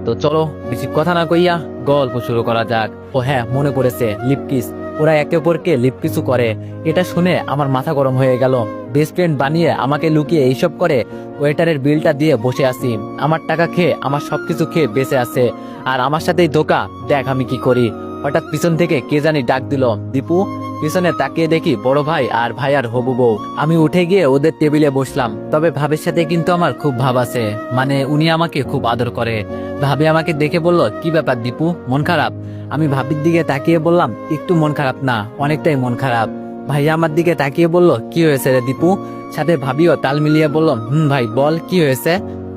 তো চলো বেশি কথা না কইয়া গল্প শুরু করা যাক। ও হ্যাঁ, মনে পড়েছে, লিপকিস। ওরা একে অপরকে লিপকিসও করে। এটা শুনে আমার মাথা গরম হয়ে গেল। বেস্ট ফ্রেন্ড বানিয়ে আমাকে লুকিয়ে এইসব করে। ওয়েটারের বিলটা দিয়ে বসে আছি, আমার টাকা খেয়ে, আমার সবকিছু খেয়ে বেঁচে আছে, আর আমার সাথেই ধোকা। দেখ আমি কি করি। হঠাৎ পিছন থেকে কে জানি ডাক দিল, দীপু। পিছনে তাকিয়ে দেখি বড় ভাই আর ভাই আর হবু বউ। আমি উঠে গিয়ে ওদের টেবিলে বসলাম। তবে ভাবের সাথে কিন্তু আমার খুব ভাব আছে, মানে উনি আমাকে খুব আদর করে। ভাবি আমাকে দেখে বলল, কি ব্যাপার দীপু, মন খারাপ? আমি ভাবির দিকে তাকিয়ে বললাম, একটু মন খারাপ না, অনেকটাই মন খারাপ। ভাইয়া আমার দিকে তাকিয়ে বলল, কি হয়েছে রে দীপু? সাথে ভাবিও তাল মিলিয়ে বলল, ভাই বল কি হয়েছে।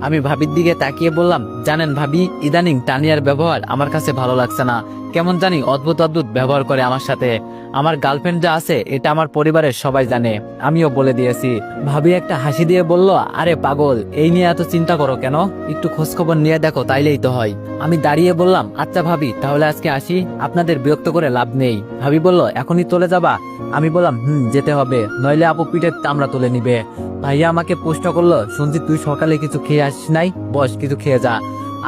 আমি ভাবির দিকে তাকিয়ে বললাম, জানেন ভাবি, ইদানিং তানিয়ার ব্যবহার আমার কাছে ভালো লাগছে না। কেমন জানি অদ্ভুত অদ্ভুত ব্যবহার করে আমার সাথে। আমার গার্লফ্রেন্ড যা আছে এটা আমার পরিবারের সবাই জানে, আমিও বলে দিয়েছি। ভাবি একটা হাসি দিয়ে বলল, আরে পাগল, এই নিয়ে এত চিন্তা করো কেন? একটু খোঁজখবর নিয়ে দেখো, তাইলেই তো হয়। আমি দাঁড়িয়ে বললাম, আচ্ছা ভাবি, তাহলে আজকে আসি, আপনাদের বিরক্ত করে লাভ নেই। ভাবি বলল, এখনই চলে যাবা? আমি বললাম, যেতে হবে, নইলে আপু পিঠের চামড়া তুলে নিবে। ভাইয়া আমাকে প্রশ্ন করলো, শুনছি তুই সকালে কিছু খেয়ে আসিস নাই, বস কিছু খেয়ে যা।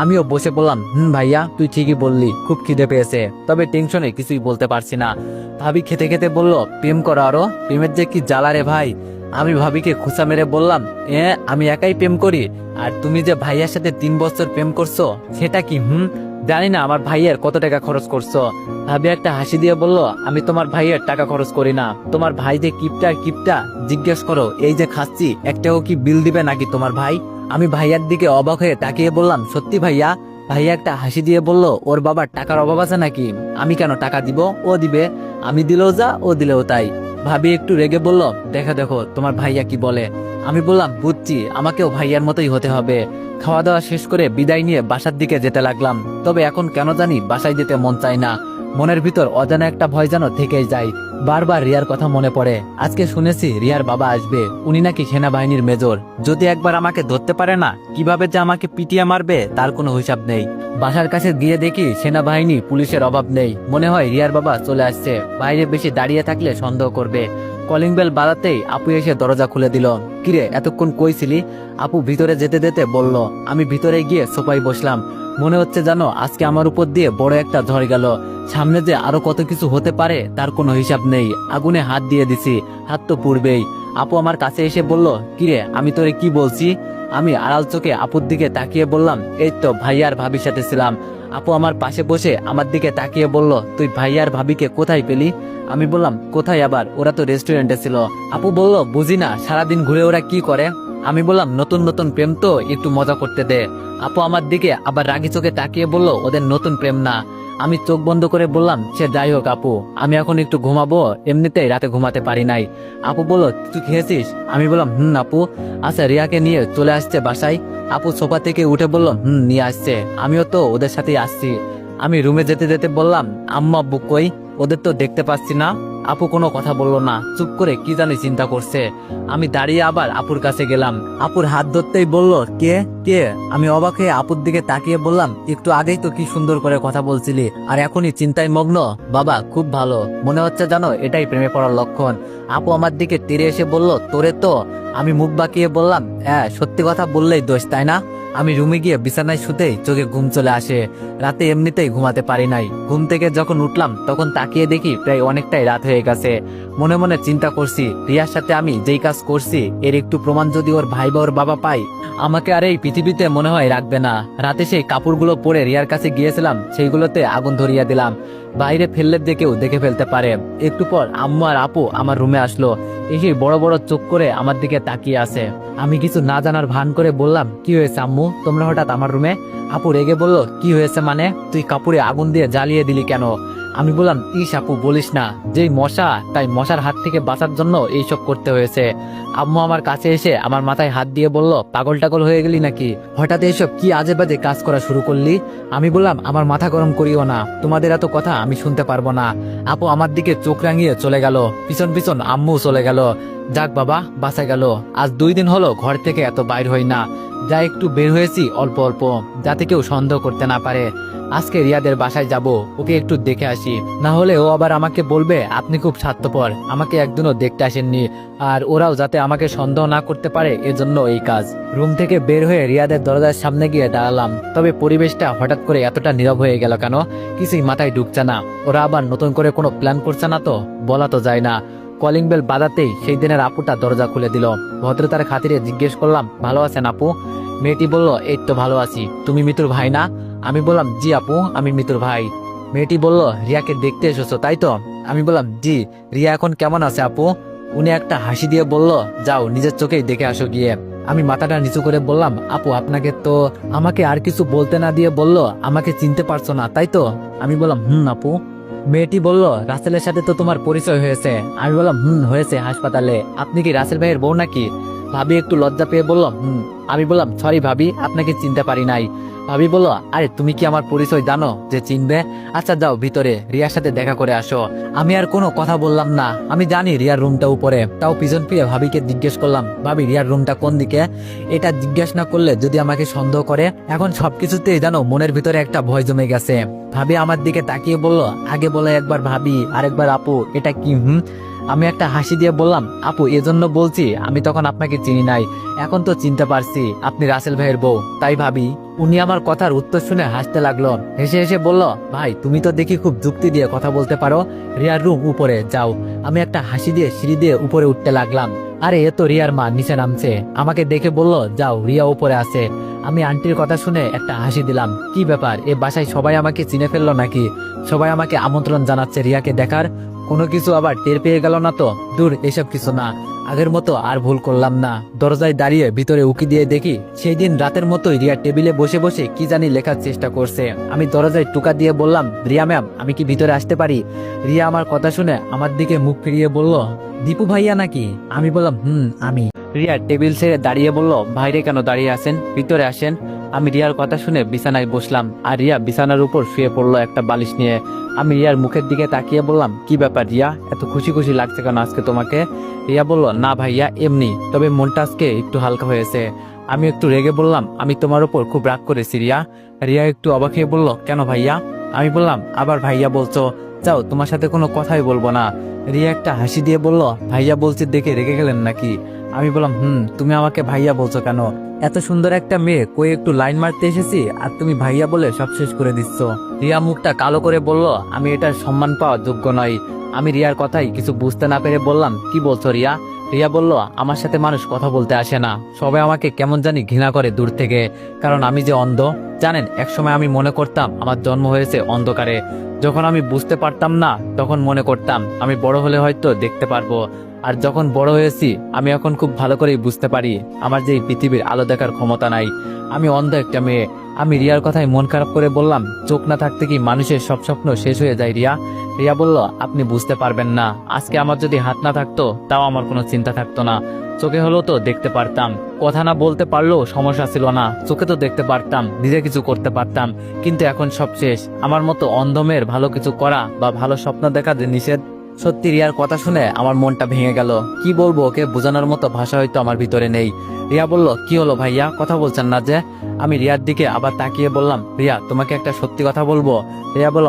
আমিও বসে বললাম, ভাইয়া তুই ঠিকই বললি, খুব খিদে পেয়েছে, তবে টেনশনে কিছুই বলতে পারছি না। ভাবি খেতে খেতে বলল, প্রেম করো আরো, প্রেমের যে কি জ্বালা রে ভাই। আমি ভাবিকে খুঁচা মেরে বললাম, আমি একাই প্রেম করি, আর তুমি যে ভাইয়ার সাথে 3 বছর প্রেম করছো সেটা কি? জানি না আমার ভাইয়ের কত টাকা খরচ করছো। ভাবি একটা হাসি দিয়ে বলল, আমি তোমার ভাইয়ের টাকা খরচ করি না, তোমার ভাই যে কিপটা কিপটা জিজ্ঞেস করো, এই যে খাচ্ছি একটাও কি বিল দিবে নাকি তোমার ভাই? আমি ভাইয়ার দিকে অবাক হয়ে তাকিয়ে বললাম, সত্যি ভাইয়া? ভাইয়া একটা হাসি দিয়ে বলল, ওর বাবার টাকার অভাব আছে নাকি? আমি কেন টাকা দিব, ও দিবে। আমি দিলেও যা, ও দিলেও তাই। ভাবি একটু রেগে বলল, দেখো দেখো তোমার ভাইয়া কি বলে। আমি বললাম, বুঝছি, আমাকেও ভাইয়ার মতোই হতে হবে। খাওয়া দাওয়া শেষ করে বিদায় নিয়ে বাসার দিকে যেতে লাগলাম। তবে এখন কেন জানি বাসায় যেতে মন চায় না। মনের ভিতর অজানা একটা ভয় যেন থেকেই যায়। বারবার রিয়ার কথা মনে পড়ে। আজকে শুনেছি রিয়ার বাবা আসবে, উনি নাকি সেনাবাহিনীর মেজর। যদি একবার আমাকে ধরতে পারে না, কিভাবে যে আমাকে পিটিয়ে মারবে তার কোনো হিসাব নেই। বাসার কাছে গিয়ে দেখি সেনাবাহিনী পুলিশের অভাব নেই। মনে হয় রিয়ার বাবা চলে আসছে। বাইরে বেশি দাঁড়িয়ে থাকলে সন্দেহ করবে। কলিং বেল বাজাতেই আপু এসে দরজা খুলে দিল। কিরে, এতক্ষণ কই ছিলি? আপু ভিতরে যেতে যেতে বলল। আমি ভিতরে গিয়ে সোফায় বসলাম। মনে হচ্ছে জানো, আজকে আমার উপর দিয়ে বড় একটা ঝড় গেল। সামনে যে আরো কত কিছু হতে পারে তার কোনো হিসাব নেই। আগুনে হাত দিয়ে দিছি, হাত তো পুড়বেই। আপু আমার কাছে এসে বলল, কিরে আমি তোরে কি বলছি? আমি আড়াল চোখে আপুর দিকে তাকিয়ে বললাম, এই তো ভাইয়ার ভাবির সাথে ছিলাম। আপু আমার পাশে বসে আমার দিকে তাকিয়ে বলল, তুই ভাইয়ার ভাবিকে কোথায় পেলি? আমি বললাম, কোথায় আবার, ওরা তো রেস্টুরেন্টে ছিল। আপু বলল, বুঝি না, সারাদিন ঘুরে ওরা কি করে? আমি বললাম, নতুন নতুন প্রেম তো, একটু মজা করতে দে। আপু আমার দিকে আবার রাগি চোখে তাকিয়ে বলল, ওদের নতুন প্রেম না। আমি চোখ বন্ধ করে বললাম, সে যাই হোক আপু, আমি এখন একটু ঘুমাবো, এমনিতেই রাতে ঘুমাতে পারি নাই। আপু বলল, তুই খেয়েছিস? আমি বললাম, আপু। আচ্ছা, রিয়াকে নিয়ে চলে আসছে বাসায়? আপু সোফা থেকে উঠে বলল, নিয়ে আসছে, আমিও তো ওদের সাথেই আসছি। আমি রুমে যেতে যেতে বললাম, আম্মা আব্বু কই? ওদের তো দেখতে পাচ্ছি না। আপু কোনো কথা বললো না, চুপ করে কি জানি চিন্তা করছে। আমি দাঁড়িয়ে আবার আপুর কাছে গেলাম। আপুর হাত ধরতেই বলল, কে কে? আমি অবাক হয়ে আপুর দিকে তাকিয়ে বললাম, একটু আগেই তো কি সুন্দর করে কথা বলছিলি, আর এখনই চিন্তায় মগ্ন? বাবা খুব ভালো, মনে হচ্ছে জানো এটাই প্রেমে পড়ার লক্ষণ। আপু আমার দিকে তীরে এসে বলল, তোরে তো। আমি মুখ বাঁকিয়ে বললাম, হ্যাঁ সত্যি কথা বললেই দোষ, তাই না? আমি রুমে গিয়ে বিছানায় শুতেই চোখে ঘুম চলে আসে। রাতে এমনিতেই ঘুমাতে পারি নাই। ঘুম থেকে যখন উঠলাম তখন তাকিয়ে দেখি প্রায় অনেকটাই রাত হয়ে গেছে। মনে মনে চিন্তা করছি, রিয়ার সাথে আমি যেই কাজ করছি এর একটু প্রমাণ যদি ওর ভাই বা ওর বাবা পাই, আমাকে আর এই পৃথিবীতে মনে হয় রাখবে না। রাতে সেই কাপড়গুলো পরে রিয়ার কাছে গিয়েছিলাম, সেইগুলোতে আগুন ধরিয়ে দিলাম। বাইরে ফেললে যে কেউ দেখে ফেলতে পারে। একটু পর আম্মু আর আপু আমার রুমে আসলো। এসে বড় বড় চোখ করে আমার দিকে তাকিয়ে আছে। আমি কিছু না জানার ভান করে বললাম, কি হয়েছে আম্মু, তোমরা হঠাৎ আমার রুমে? আপু রেগে বলল, কি হয়েছে মানে? তুই কাপড়ে আগুন দিয়ে জ্বালিয়ে দিলি কেন? আমি বললাম, ইস আপু বলিস না, যেই মশা, তাই মশার হাত থেকে বাঁচার জন্য এইসব করতে হয়েছে। আম্মু আমার কাছে এসে আমার মাথায় হাত দিয়ে বলল, পাগল টাগল হয়ে গেলি নাকি? হঠাৎ এইসব কি আজে বাজে কাজ করা শুরু করলি? আমি বললাম, আমার মাথা গরম করিও না, তোমাদের এত কথা আমি শুনতে পারবো না। আপু আমার দিকে চোখ রাঙিয়ে চলে গেল। পিছন পিছন আম্মু চলে গেল। যাক বাবা, বাঁচা গেল। আজ 2 দিন হলো ঘর থেকে এত বাইর হই না। যা একটু বের হয়েছি অল্প অল্প, যাতে কেউ সন্দেহ করতে না পারে। আজকে রিয়াদের বাসায় যাব, ওকে একটু দেখে আসি, না হলে ও আবার আমাকে বলবে আপনি খুব স্বার্থপর, আমাকে একদিনও দেখতে আসেননি। আর ওরাও যাতে আমাকে সন্দেহ না করতে পারে এজন্য এই কাজ। রুম থেকে বের হয়ে রিয়াদের দরজার সামনে গিয়ে দাঁড়ালাম, তবে পরিবেশটা হঠাৎ করে এতটা নীরব হয়ে গেল কেন, কিছুই মাথায় ঢুকছে না। ওরা আবার নতুন করে কোনো প্ল্যান করছে না তো? বলা তো যায় না। কলিং বেল বাজাতেই সেই দিনের আপুটা দরজা খুলে দিল। ভদ্রতার খাতিরে জিজ্ঞেস করলাম, ভালো আছেন আপু? মেয়েটি বলল, এই তো ভালো আছি, তুমি মিতুর ভাই না? আমি বললাম, জি আপু, আমি মিতুর ভাই। মেয়েটি বলল, রিয়াকে দেখতে এসেছো তাই তো? আমি বললাম, জি। রিয়া এখন কেমন আছে আপু? উনি একটা হাসি দিয়ে বলল, যাও নিজের চোখেই দেখে আসো গিয়ে। আমি মাথাটা নিচু করে বললাম, আপু আপনাকে তো, আমাকে আর কিছু বলতে না দিয়ে বলল, আমাকে চিনতে পারছো না তাই তো? আমি বললাম, আপু। মেয়েটি বলল, রাসেলের সাথে তো তোমার পরিচয় হয়েছে। আমি বললাম, হয়েছে, হাসপাতালে। আপনি কি রাসেল ভাইয়ের বউ নাকি? ভাবি একটু লজ্জা পেয়ে বলল, আমি বললাম, সরি ভাবি, আপনাকে চিনতে পারি নাই। ভাবি বলল, আরে তুমি কি আমার পরিচয় জানো যে চিনবে? আচ্ছা যাও ভিতরে রিয়ার সাথে দেখা করে আসো। আমি আর কোনো কথা বললাম না, আমি জানি রিয়ার রুমটা উপরে। তাও পিছন ফিরে ভাবিকে জিজ্ঞেস করলাম, ভাবি রিয়ার রুমটা কোন দিকে? এটা জিজ্ঞেস না করলে যদি আমাকে সন্দেহ করে। এখন সবকিছুতেই জানো মনের ভিতরে একটা ভয় জমে গেছে। ভাবি আমার দিকে তাকিয়ে বলল, আগে বলে একবার ভাবি আরেকবার আপু, এটা কি? আমি একটা হাসি দিয়ে বললাম, আপু এজন্য বলছি আমি তখন আপনাকে চিনি নাই, এখন তো চিনতে পারছি আপনি রাসেল ভাইয়ের বউ। তাই ভাবি। উনি আমার কথার উত্তর শুনে হাসতে লাগলো। হেসে হেসে বলল, ভাই তুমি তো দেখি খুব যুক্তি দিয়ে কথা বলতে পারো। রিয়ার রুম উপরে, যাও। আমি একটা হাসি দিয়ে সিঁড়ি দিয়ে উপরে উঠতে লাগলাম। আরে এ তো রিয়ার মা নিচে নামছে। আমাকে দেখে বলল, যাও রিয়া উপরে আছে। আমি আন্টির কথা শুনে একটা হাসি দিলাম। কি ব্যাপার, এ বাসায় সবাই আমাকে চিনে ফেললো নাকি? সবাই আমাকে আমন্ত্রণ জানাচ্ছে রিয়াকে দেখার। কোনো কিছু আবার টের পেয়ে গেল না তো? দূর, এসব কিছু না। আগের মতো আর ভুল করলাম না। দরজায় দাঁড়িয়ে ভিতরে উকি দিয়ে দেখি সেই দিন রাতের মতোই রিয়া টেবিলে বসে বসে কি জানি লেখার চেষ্টা করছে। আমি দরজায় টুকা দিয়ে বললাম, রিয়া ম্যাম, আমি কি ভিতরে আসতে পারি? রিয়া আমার কথা শুনে আমার দিকে মুখ ফিরিয়ে বলল, দীপু ভাইয়া নাকি? আমি বললাম, আমি। রিয়া টেবিল ছেড়ে দাঁড়িয়ে বলল, বাইরে কেন দাঁড়িয়ে আছেন, ভিতরে আসেন। আমি রিয়ার কথা শুনে বিছানায় বসলাম, আর রিয়া বিছানার উপর শুয়ে পড়লো একটা বালিশ নিয়ে। আমি রিয়ার মুখের দিকে তাকিয়ে বললাম, কি ব্যাপার রিয়া, এত খুশি খুশি লাগছে কেন আজকে তোমাকে? রিয়া বলল, না ভাইয়া এমনি, তবে মনটা আজকে একটু হালকা হয়েছে। আমি একটু রেগে বললাম, আমি তোমার উপর খুব রাগ করেছি রিয়া। রিয়া একটু অবাক হয়ে বলল, কেন ভাইয়া? আমি বললাম, আবার ভাইয়া বলছো? যাও, তোমার সাথে কোনো কথাই বলবো না। রিয়া একটা হাসি দিয়ে বলল, ভাইয়া বলছি দেখে রেগে গেলেন নাকি? আমি বললাম, তুমি আমাকে ভাইয়া বলছো কেন? এত সুন্দর একটা মেয়ে কই একটু লাইন মারতে এসেছি আর তুমি ভাইয়া বলে সব শেষ করে দিচ্ছ। রিয়া মুখটা কালো করে বলল, আমি এটার সম্মান পাওয়ার যোগ্য নই। আমি রিয়ার কথাই কিছু বুঝতে না পেরে বললাম, কি বলছো রিয়া? রিয়া বলল, আমার সাথে মানুষ কথা বলতে আসে না, সবাই আমাকে কেমন জানি ঘৃণা করে দূর থেকে, কারণ আমি যে অন্ধ। জানেন, একসময় আমি মনে করতাম আমার জন্ম হয়েছে অন্ধকারে। যখন আমি বুঝতে পারতাম না তখন মনে করতাম আমি বড় হলে হয়তো দেখতে পারবো। আর যখন বড় হয়েছি আমি এখন খুব ভালো করেই বুঝতে পারি আমার যে এই পৃথিবীর আলো দেখার ক্ষমতা নাই। আমি অন্ধ একটা মেয়ে। আমি রিয়ার কথায় মন খারাপ করে বললাম, চোখ না থাকতে কি মানুষের সব স্বপ্ন শেষ হয়ে যায় রিয়া? রিয়া বলল, আপনি বুঝতে পারবেন না, আজকে আমার যদি হাত না থাকতো তাও আমার কোনো চিন্তা থাকতো না, চোখে হলেও তো দেখতে পারতাম। কথা না বলতে পারলেও সমস্যা ছিল না, চোখে তো দেখতে পারতাম, নিজে কিছু করতে পারতাম। কিন্তু এখন সব শেষ। আমার মতো অন্ধ মেয়ের ভালো কিছু করা বা ভালো স্বপ্ন দেখা যে নিষেধ। সত্যি রিয়ার কথা শুনে আমার মনটা ভেঙে গেল। কি বলবো, ওকে বোঝানোর মতো ভাষা হয়তো আমার ভিতরে নেই। রিয়া বলল, কি হলো ভাইয়া, কথা বলছেন না যে? আমি রিয়ার দিকে আবার তাকিয়ে বললাম, রিয়া তোমাকে একটা সত্যি কথা বলবো? রিয়া বলল,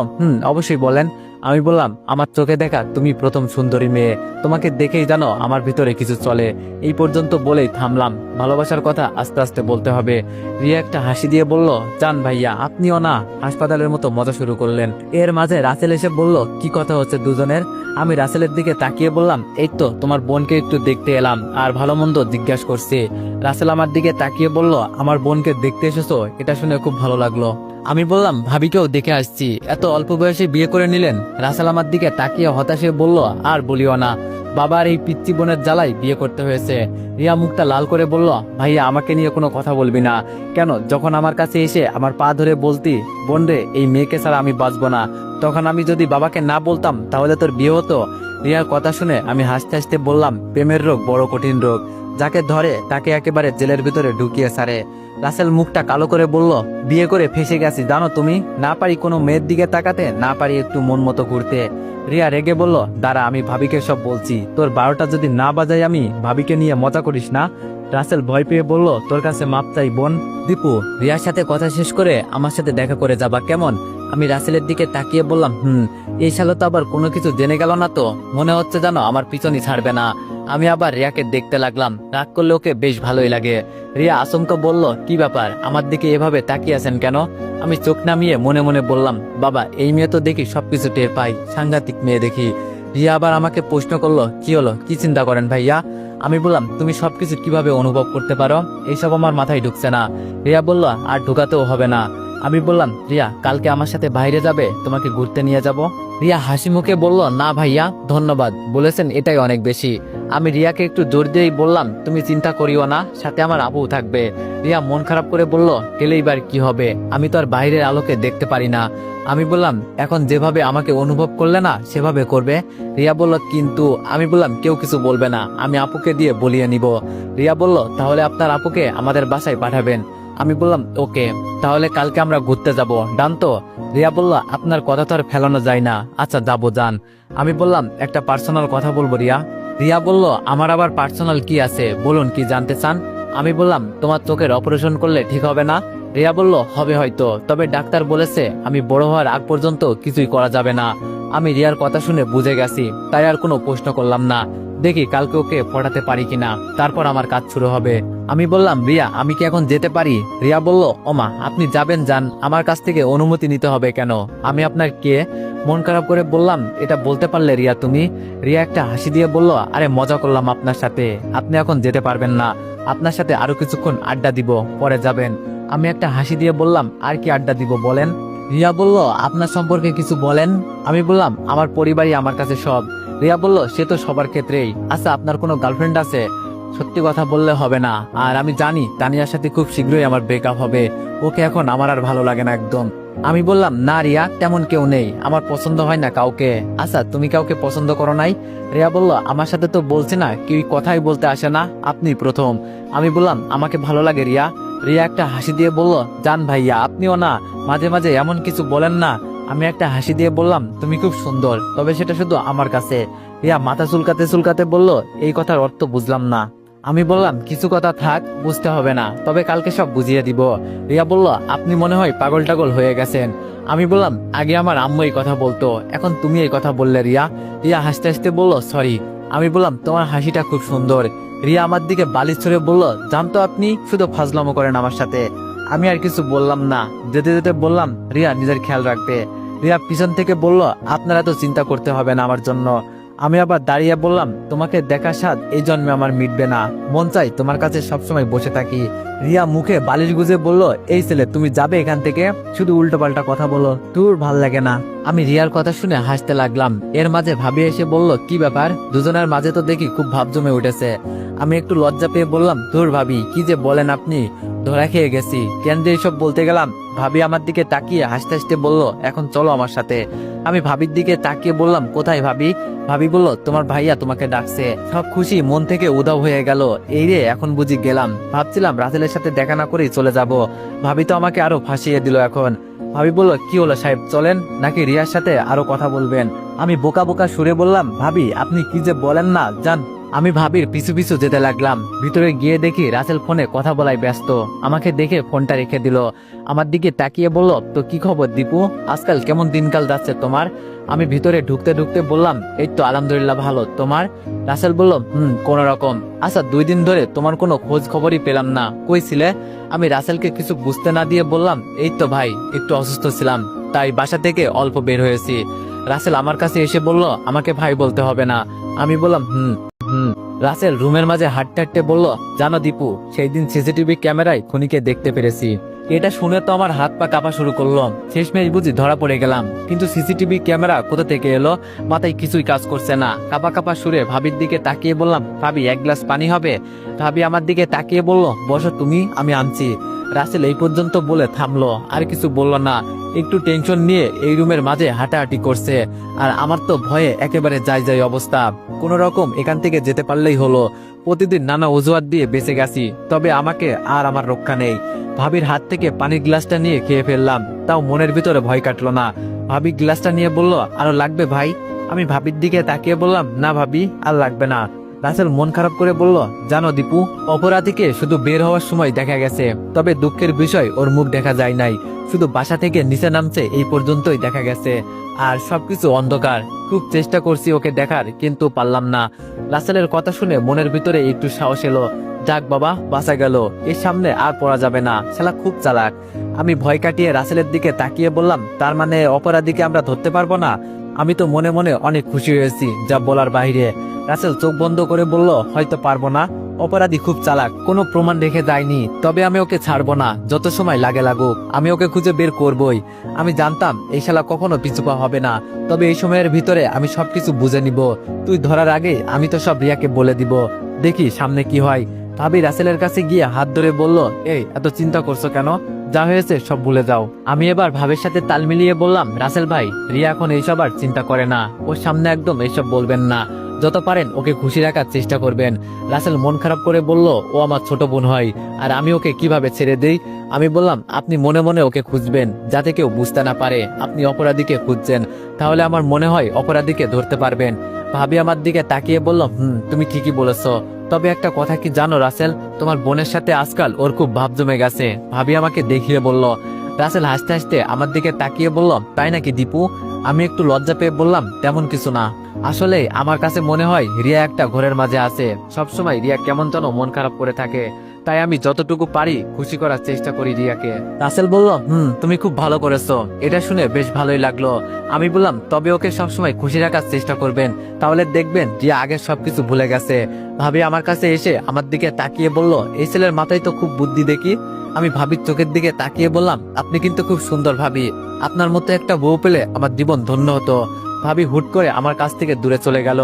অবশ্যই বলেন। আমি বললাম, আমার চোখে দেখা তুমি প্রথম সুন্দরী মেয়ে, তোমাকে দেখেই জানো আমার ভিতরে কিছু চলে। এই পর্যন্ত বলেই থামলাম, ভালোবাসার কথা আস্তে আস্তে বলতে হবে। রিয়া একটা হাসি দিয়ে বলল, জান ভাইয়া আপনিও না। হাসপাতালের মতো মজা শুরু করলেন। এর মাঝে রাসেল এসে বলল, কি কথা হচ্ছে দুজনের? আমি রাসেলের দিকে তাকিয়ে বললাম, এই তো তোমার বোনকে একটু দেখতে এলাম আর ভালো মন্দ জিজ্ঞাসা করছি। রাসেল আমার দিকে তাকিয়ে বলল, আমার বোনকে দেখতে এসেছো, এটা শুনে খুব ভালো লাগলো। আমি বললাম, ভাবিকেও দেখে আসছি, এত অল্প বয়সে বিয়ে করে নিলেন? রাসেল আমার দিকে তাকিয়ে হতাশে বলল, আর বলিও না, বাবার এই পিচ্চি বোনের জ্বালাই বিয়ে করতে হয়েছে। রিয়া মুখটা লাল করে বলল, ভাইয়া আমাকে নিয়ে কোনো কথা বলবি না কেন? যখন আমার কাছে এসে আমার পা ধরে বলতি, বোন রে এই মেয়েকে ছাড়া আমি বাঁচবো না, তখন আমি যদি বাবাকে না বলতাম তাহলে তোর বিয়ে হতো। রিয়ার কথা শুনে আমি হাসতে হাসতে বললাম, প্রেমের রোগ বড় কঠিন রোগ, যাকে ধরে তাকে একেবারে জেলের ভিতরে ঢুকিয়ে ছাড়ে। রাসেল মুখটা কালো করে বলল, বিয়ে করে ফেসে গেছি জানো তুমি, না পারি কোনো মেয়ের দিকে তাকাতে, না পারি একটু মন মতো ঘুরতে। রিয়া রেগে বলল, দাঁড়া আমি ভাবিকে সব বলছি, তোর 12টা যদি না বাজাই আমি ভাবিকে নিয়ে মজা করিস না। রাসেল ভয় পেয়ে বলল, তোর কাছে মাপ চাই বোন। দীপু, রিয়ার সাথে কথা শেষ করে আমার সাথে দেখা করে যাবা কেমন? আমি রাসেলের দিকে তাকিয়ে বললাম, এই সালে তো আবার কোনো কিছু জেনে গেল না তো, মনে হচ্ছে জানো আমার পিছনই ছাড়বে না। আমি আবার রিয়াকে দেখতে লাগলাম, রাগ করলে ওকে বেশ ভালোই লাগে। রিয়া আচমকা বলল, কি ব্যাপার আমার দিকে এভাবে তাকিয়ে আছেন কেন? আমি চোখ নামিয়ে মনে মনে বললাম, বাবা এই মেয়ে তো দেখি সবকিছু টের পাই, সাংঘাতিক মেয়ে দেখি। রিয়া আবার আমাকে প্রশ্ন করলো, কি হলো, কি চিন্তা করেন ভাইয়া? আমি বললাম, তুমি সবকিছু কিভাবে অনুভব করতে পারো, এইসব আমার মাথায় ঢুকছে না। রিয়া বলল, আর ঢুকাতেও হবে না। আমি বললাম, রিয়া কালকে আমার সাথে বাইরে যাবে, তোমাকে ঘুরতে নিয়ে যাব। রিয়া হাসি মুখে বলল, না ভাইয়া ধন্যবাদ, বলেছেন এটাই অনেক বেশি। আমি রিয়াকে একটু জোর দিয়েই বললাম, তুমি চিন্তা করিও না, সাথে আমার আবু থাকবে। রিয়া মন খারাপ করে বলল, গেলেই বার কি হবে, আমি তো আর বাইরের আলোকে দেখতে পারি না। আমি বললাম, এখন যেভাবে আমাকে অনুভব করলে না সেভাবে করবে। রিয়া বলল, কিন্তু আমি বললাম, কেউ কিছু বলবে না, আমি আপুকে দিয়ে বলিয়ে নিব। রিয়া বলল, তাহলে আপনার আপুকে আমাদের বাসায় পাঠাবেন। আমি বললাম, ওকে, তাহলে কালকে আমরা ঘুরতে যাব, ডান তো? রিয়া বলল, আপনার কথা তো আর ফেলানো যায় না, আচ্ছা যাবো যান। আমি বললাম, একটা পার্সোনাল কথা বলবো রিয়া। রিয়া বলল, আমার আবার পার্সোনাল কি আছে, বলুন কি জানতে চান? আমি বললাম, তোমার চোখের অপারেশন করলে ঠিক হবে না? রিয়া বলল, হবে হয়তো, তবে ডাক্তার বলেছে আমি বড় হওয়ার আগ পর্যন্ত কিছুই করা যাবে না। আমি রিয়ার কথা শুনে বুঝে গেছি, তাই আর কোনো প্রশ্ন করলাম না। দেখি কালকে ওকে পড়াতে পারি কিনা, তারপর আমার কাজ শুরু হবে। আমি বললাম, রিয়া আমি কি এখন যেতে পারি? রিয়া বলল, ওমা আপনি যাবেন যান, আমার কাছ থেকে অনুমতি নিতে হবে কেন? আমি আপনার কে? মন খারাপ করে বললাম, এটা বলতে পারলে রিয়া তুমি? রিয়া একটা হাসি দিয়ে বলল, আরে মজা করলাম আপনার সাথে, আপনি এখন যেতে পারবেন না, আপনার সাথে আরো কিছুক্ষণ আড্ডা দিব, পরে যাবেন। আমি একটা হাসি দিয়ে বললাম, আর কি আড্ডা দিব বলেন? রিয়া বলল, আপনার সম্পর্কে কিছু বলেন। আমি বললাম, আমার পরিবারই আমার কাছে সব। রিয়া বলল, সে তো সবার ক্ষেত্রেই। আচ্ছা আপনার কোনো গার্লফ্রেন্ড আছে? সত্যি কথা বললে হবে না, আর আমি জানি তানিয়ার সাথে খুব শীঘ্রই আমার ব্রেকআপ হবে, ওকে এখন আমার আর ভালো লাগে না একদম। আমি বললাম, না রিয়া তেমন কেউ নেই, আমার পছন্দ হয় না কাউকে। আচ্ছা তুমি কাউকে পছন্দ করো নাই? রিয়া বলল, আমার সাথে তো বলছে না, কেউ কথাই বলতে আসে না, আপনি প্রথম। আমি বললাম, আমাকে ভালো লাগে রিয়া। রিয়া একটা হাসি দিয়ে বলল, জান ভাইয়া আপনিও না মাঝে মাঝে এমন কিছু বলেন না। আমি একটা হাসি দিয়ে বললাম, তুমি খুব সুন্দর, তবে সেটা শুধু আমার কাছে। রিয়া মাথা চুলকাতে চুলকাতে বলল, এই কথার অর্থ বুঝলাম না। আমি বললাম, কিছু কথা থাক, বুঝতে হবে না, তবে কালকে সব বুঝিয়ে দিব। রিয়া বলল, আপনি মনে হয় পাগল টাগল হয়ে গেছেন। আমি বললাম, আগে আমার আম্মু এই কথা বলতো, এখন তুমি এই কথা বললে রিয়া। রিয়া হাসতে হাসতে বলল, সরি। আমি বললাম, তোমার হাসিটা খুব সুন্দর। রিয়া আমার দিকে বালিশ ছড়ে বলল, জানতো আপনি শুধু ফাজলামো করেন আমার সাথে। আমি আর কিছু বললাম না, যেতে যেতে বললাম, রিয়া নিজের খেয়াল রাখবে। রিয়া পিছন থেকে বলল, আপনারা তো চিন্তা করতে হবে না আমার জন্য। আমি আবার দাঁড়িয়ে বললাম, তোমাকে দেখার স্বাদ এই জন্মে আমার মিটবে না, মন চাই তোমার কাছে সবসময় বসে থাকি। রিয়া মুখে বালিশ গুজে বলল, এই ছেলে তুমি যাবে এখান থেকে, শুধু উল্টো পাল্টা কথা বলো, তোর ভাল লাগে না। আমি রিয়ার কথা শুনে হাসতে লাগলাম। এর মাঝে ভাবি এসে বলল, কি ব্যাপার, দুজনের মাঝে তো দেখি খুব ভাব জমে উঠেছে। আমি একটু লজ্জা পেয়ে বললাম, তোর ভাবি কি যে বলেন আপনি, ধরা খেয়ে গেছি, কেন যে এইসব বলতে গেলাম। ভাবি আমার দিকে তাকিয়ে হাসতে হাসতে বলল, এখন চলো আমার সাথে। আমি ভাবির দিকে তাকিয়ে বললাম, কোথায় ভাবি? ভাবি বলল, তোমার ভাইয়া তোমাকে ডাকছে। সব খুশি মন থেকে উধাও হয়ে গেল। এই রে এখন বুঝি গেলাম, ভাবছিলাম রাসেলের সাথে দেখা না করেই চলে যাব, ভাবি তো আমাকে আরো ফাঁসিয়ে দিল এখন। ভাবি বলল, কি হলো সাহেব, চলেন নাকি রিয়ার সাথে আরো কথা বলবেন? আমি বোকা বোকা সুরে বললাম, ভাবি আপনি কি যে বলেন না, যান। আমি ভাবির পিছু পিছু যেতে লাগলাম। ভিতরে গিয়ে দেখি রাসেল ফোনে কথা বলায় ব্যস্ত। আমাকে দেখে ফোনটা রেখে দিল। আমার দিকে তাকিয়ে বলল, তো কি খবর দীপু, আজকাল কেমন দিনকাল যাচ্ছে তোমার? আমি ভিতরে ঢুকতে ঢুকতে বললাম, এই তো আলহামদুলিল্লাহ ভালো, তোমার? রাসেল বলল, কোন রকম। আচ্ছা 2 দিন ধরে তোমার কোনো খোঁজ খবরই পেলাম না, কই ছিলে? আমি রাসেলকে কিছু বুঝতে না দিয়ে বললাম, এই তো ভাই একটু অসুস্থ ছিলাম, তাই বাসা থেকে অল্প বের হয়েছি। রাসেল আমার কাছে এসে বলল, আমাকে ভাই বলতে হবে না। আমি বললাম, হুম। রাসেল রুমের মাঝে হাঁটতে হাঁটতে বলল, জানো দীপু, সেই দিন সিসিটিভি ক্যামেরায় খুনিকে দেখতে পেরেছি। এটা শুনে তো আমার হাত পা কাঁপা শুরু করলো। শেষমেশ বুঝি ধরা পড়ে গেলাম, কিন্তু সিসিটিভি ক্যামেরা কোথা থেকে এলো, মাথায় কিছুই কাজ করছে না। কাঁপা কাঁপা সুরে ভাবির দিকে তাকিয়ে বললাম, ভাবি 1 গ্লাস পানি হবে? ভাবি আমার দিকে তাকিয়ে বলল, বসো তুমি, আমি আনছি। রাসেল এই পর্যন্ত বলে থামলো, আর কিছু বললো না। একটু টেনশন নিয়ে এই রুমের মাঝে হাঁটাহাঁটি করছে। আর আমার তো ভয়ে একেবারে যাই অবস্থা। কোনো রকম এখান থেকে যেতে পারলেই হলো। প্রতিদিন নানা অজুহাত দিয়ে বেঁচে গেছি, তবে আমাকে আর আমার রক্ষা নেই। ভাবির হাত থেকে পানির গ্লাসটা নিয়ে খেয়ে ফেললাম, তাও মনের ভিতরে ভয় কাটলো না। ভাবি গ্লাসটা নিয়ে বলল, আরো লাগবে ভাই? আমি ভাবির দিকে তাকিয়ে বললাম, না ভাবি, আর লাগবে না। রাসেল মন খারাপ করে বলল, জানো দীপু, অপরাধীকে শুধু বের হওয়ার সময় দেখা গেছে, তবে দুঃখের বিষয় ওর মুখ দেখা যায় নাই। শুধু বাসা থেকে নিচে নামছে এই পর্যন্তই দেখা গেছে, আর সবকিছু অন্ধকার। খুব চেষ্টা করছি ওকে দেখার, কিন্তু পারলাম না। রাসেলের কথা শুনে মনের ভিতরে একটু সাহস এলো। যাক বাবা, বাঁচা গেল। এর সামনে আর পড়া যাবে না, শালা খুব চালাক। আমি ভয় কাটিয়ে রাসেলের দিকে তাকিয়ে বললাম, তার মানে অপরাধীকে আমরা ধরতে পারবো না? আমি তো মনে মনে অনেক খুশি হয়েছি, যা বলার বাইরে। রাসেল চোখ বন্ধ করে বলল, হয়তো পারবো না। অপরাধী খুব চালাক, কোনো প্রমাণ রেখে যায়নি, তবে আমি ওকে ছাড়বো না। যত সময় লাগে লাগুক, আমি ওকে খুঁজে বের করবই। আমি জানতাম এই শালা কখনো পিছু পা হবে না, তবে এই সময়ের ভিতরে আমি সবকিছু বুঝে নিব। তুই ধরার আগে আমি তো সব রিয়াকে বলে দিব, দেখি সামনে কি হয়। ভাবি রাসেলের কাছে গিয়ে হাত ধরে বলল, এই এত চিন্তা করছো কেন? যা হয়েছে সব ভুলে যাও। আমি এবার ভাবের সাথে তাল মিলিয়ে বললাম, রাসেল ভাই, রিয়া এখন এইসব আর চিন্তা করে না। ওর সামনে একদম এইসব বলবেন না। যত পারেন ওকে খুশি রাখার চেষ্টা করবেন। রাসেল মন খারাপ করে বলল, ও আমার ছোট বোন হয়, আর আমি ওকে কিভাবে ছেড়ে দেই? আমি বললাম, আপনি মনে মনে ওকে খুঁজবেন, যাতে কেউ বুঝতে না পারে আপনি অপরাধীকে খুঁজছেন। তাহলে আমার মনে হয় অপরাধীকে ধরতে পারবেন। ভাবি আমার দিকে তাকিয়ে বলল, তুমি ঠিকই বলেছো। তবে একটা কথা কি জানো রাসেল, তোমার বোনের সাথে আজকাল ওর খুব ভাব জমে গেছে। ভাবি আমাকে দেখিয়ে বলল। রাসেল হাসতে হাসতে আমার দিকে তাকিয়ে বলল, তাই নাকি দীপু? আমি একটু লজ্জা পেয়ে বললাম, তেমন কিছু না। আসলে আমার কাছে মনে হয় রিয়া একটা ঘোরের মাঝে আছে। সবসময় রিয়া কেমন যেন মন খারাপ করে থাকে, তাই আমি যতটুকু পারি খুশি করার চেষ্টা করি রিয়াকে। রাসেল বলল, তুমি খুব ভালো করেছো। এটা শুনে বেশ ভালোই লাগলো। আমি বললাম, তবে ওকে সবসময় খুশি রাখার চেষ্টা করবেন, তাহলে দেখবেন রিয়া আগের সবকিছু ভুলে গেছে। ভাবি আমার কাছে এসে আমার দিকে তাকিয়ে বলল, এই ছেলের মাথায় তো খুব বুদ্ধি দেখি। আমি ভাবির চোখের দিকে তাকিয়ে বললাম, আপনি কিন্তু খুব সুন্দর ভাবি। আপনার মতো একটা বউ পেলে আমার জীবন ধন্য হতো। ভাবি হুট করে আমার কাছ থেকে দূরে চলে গেল।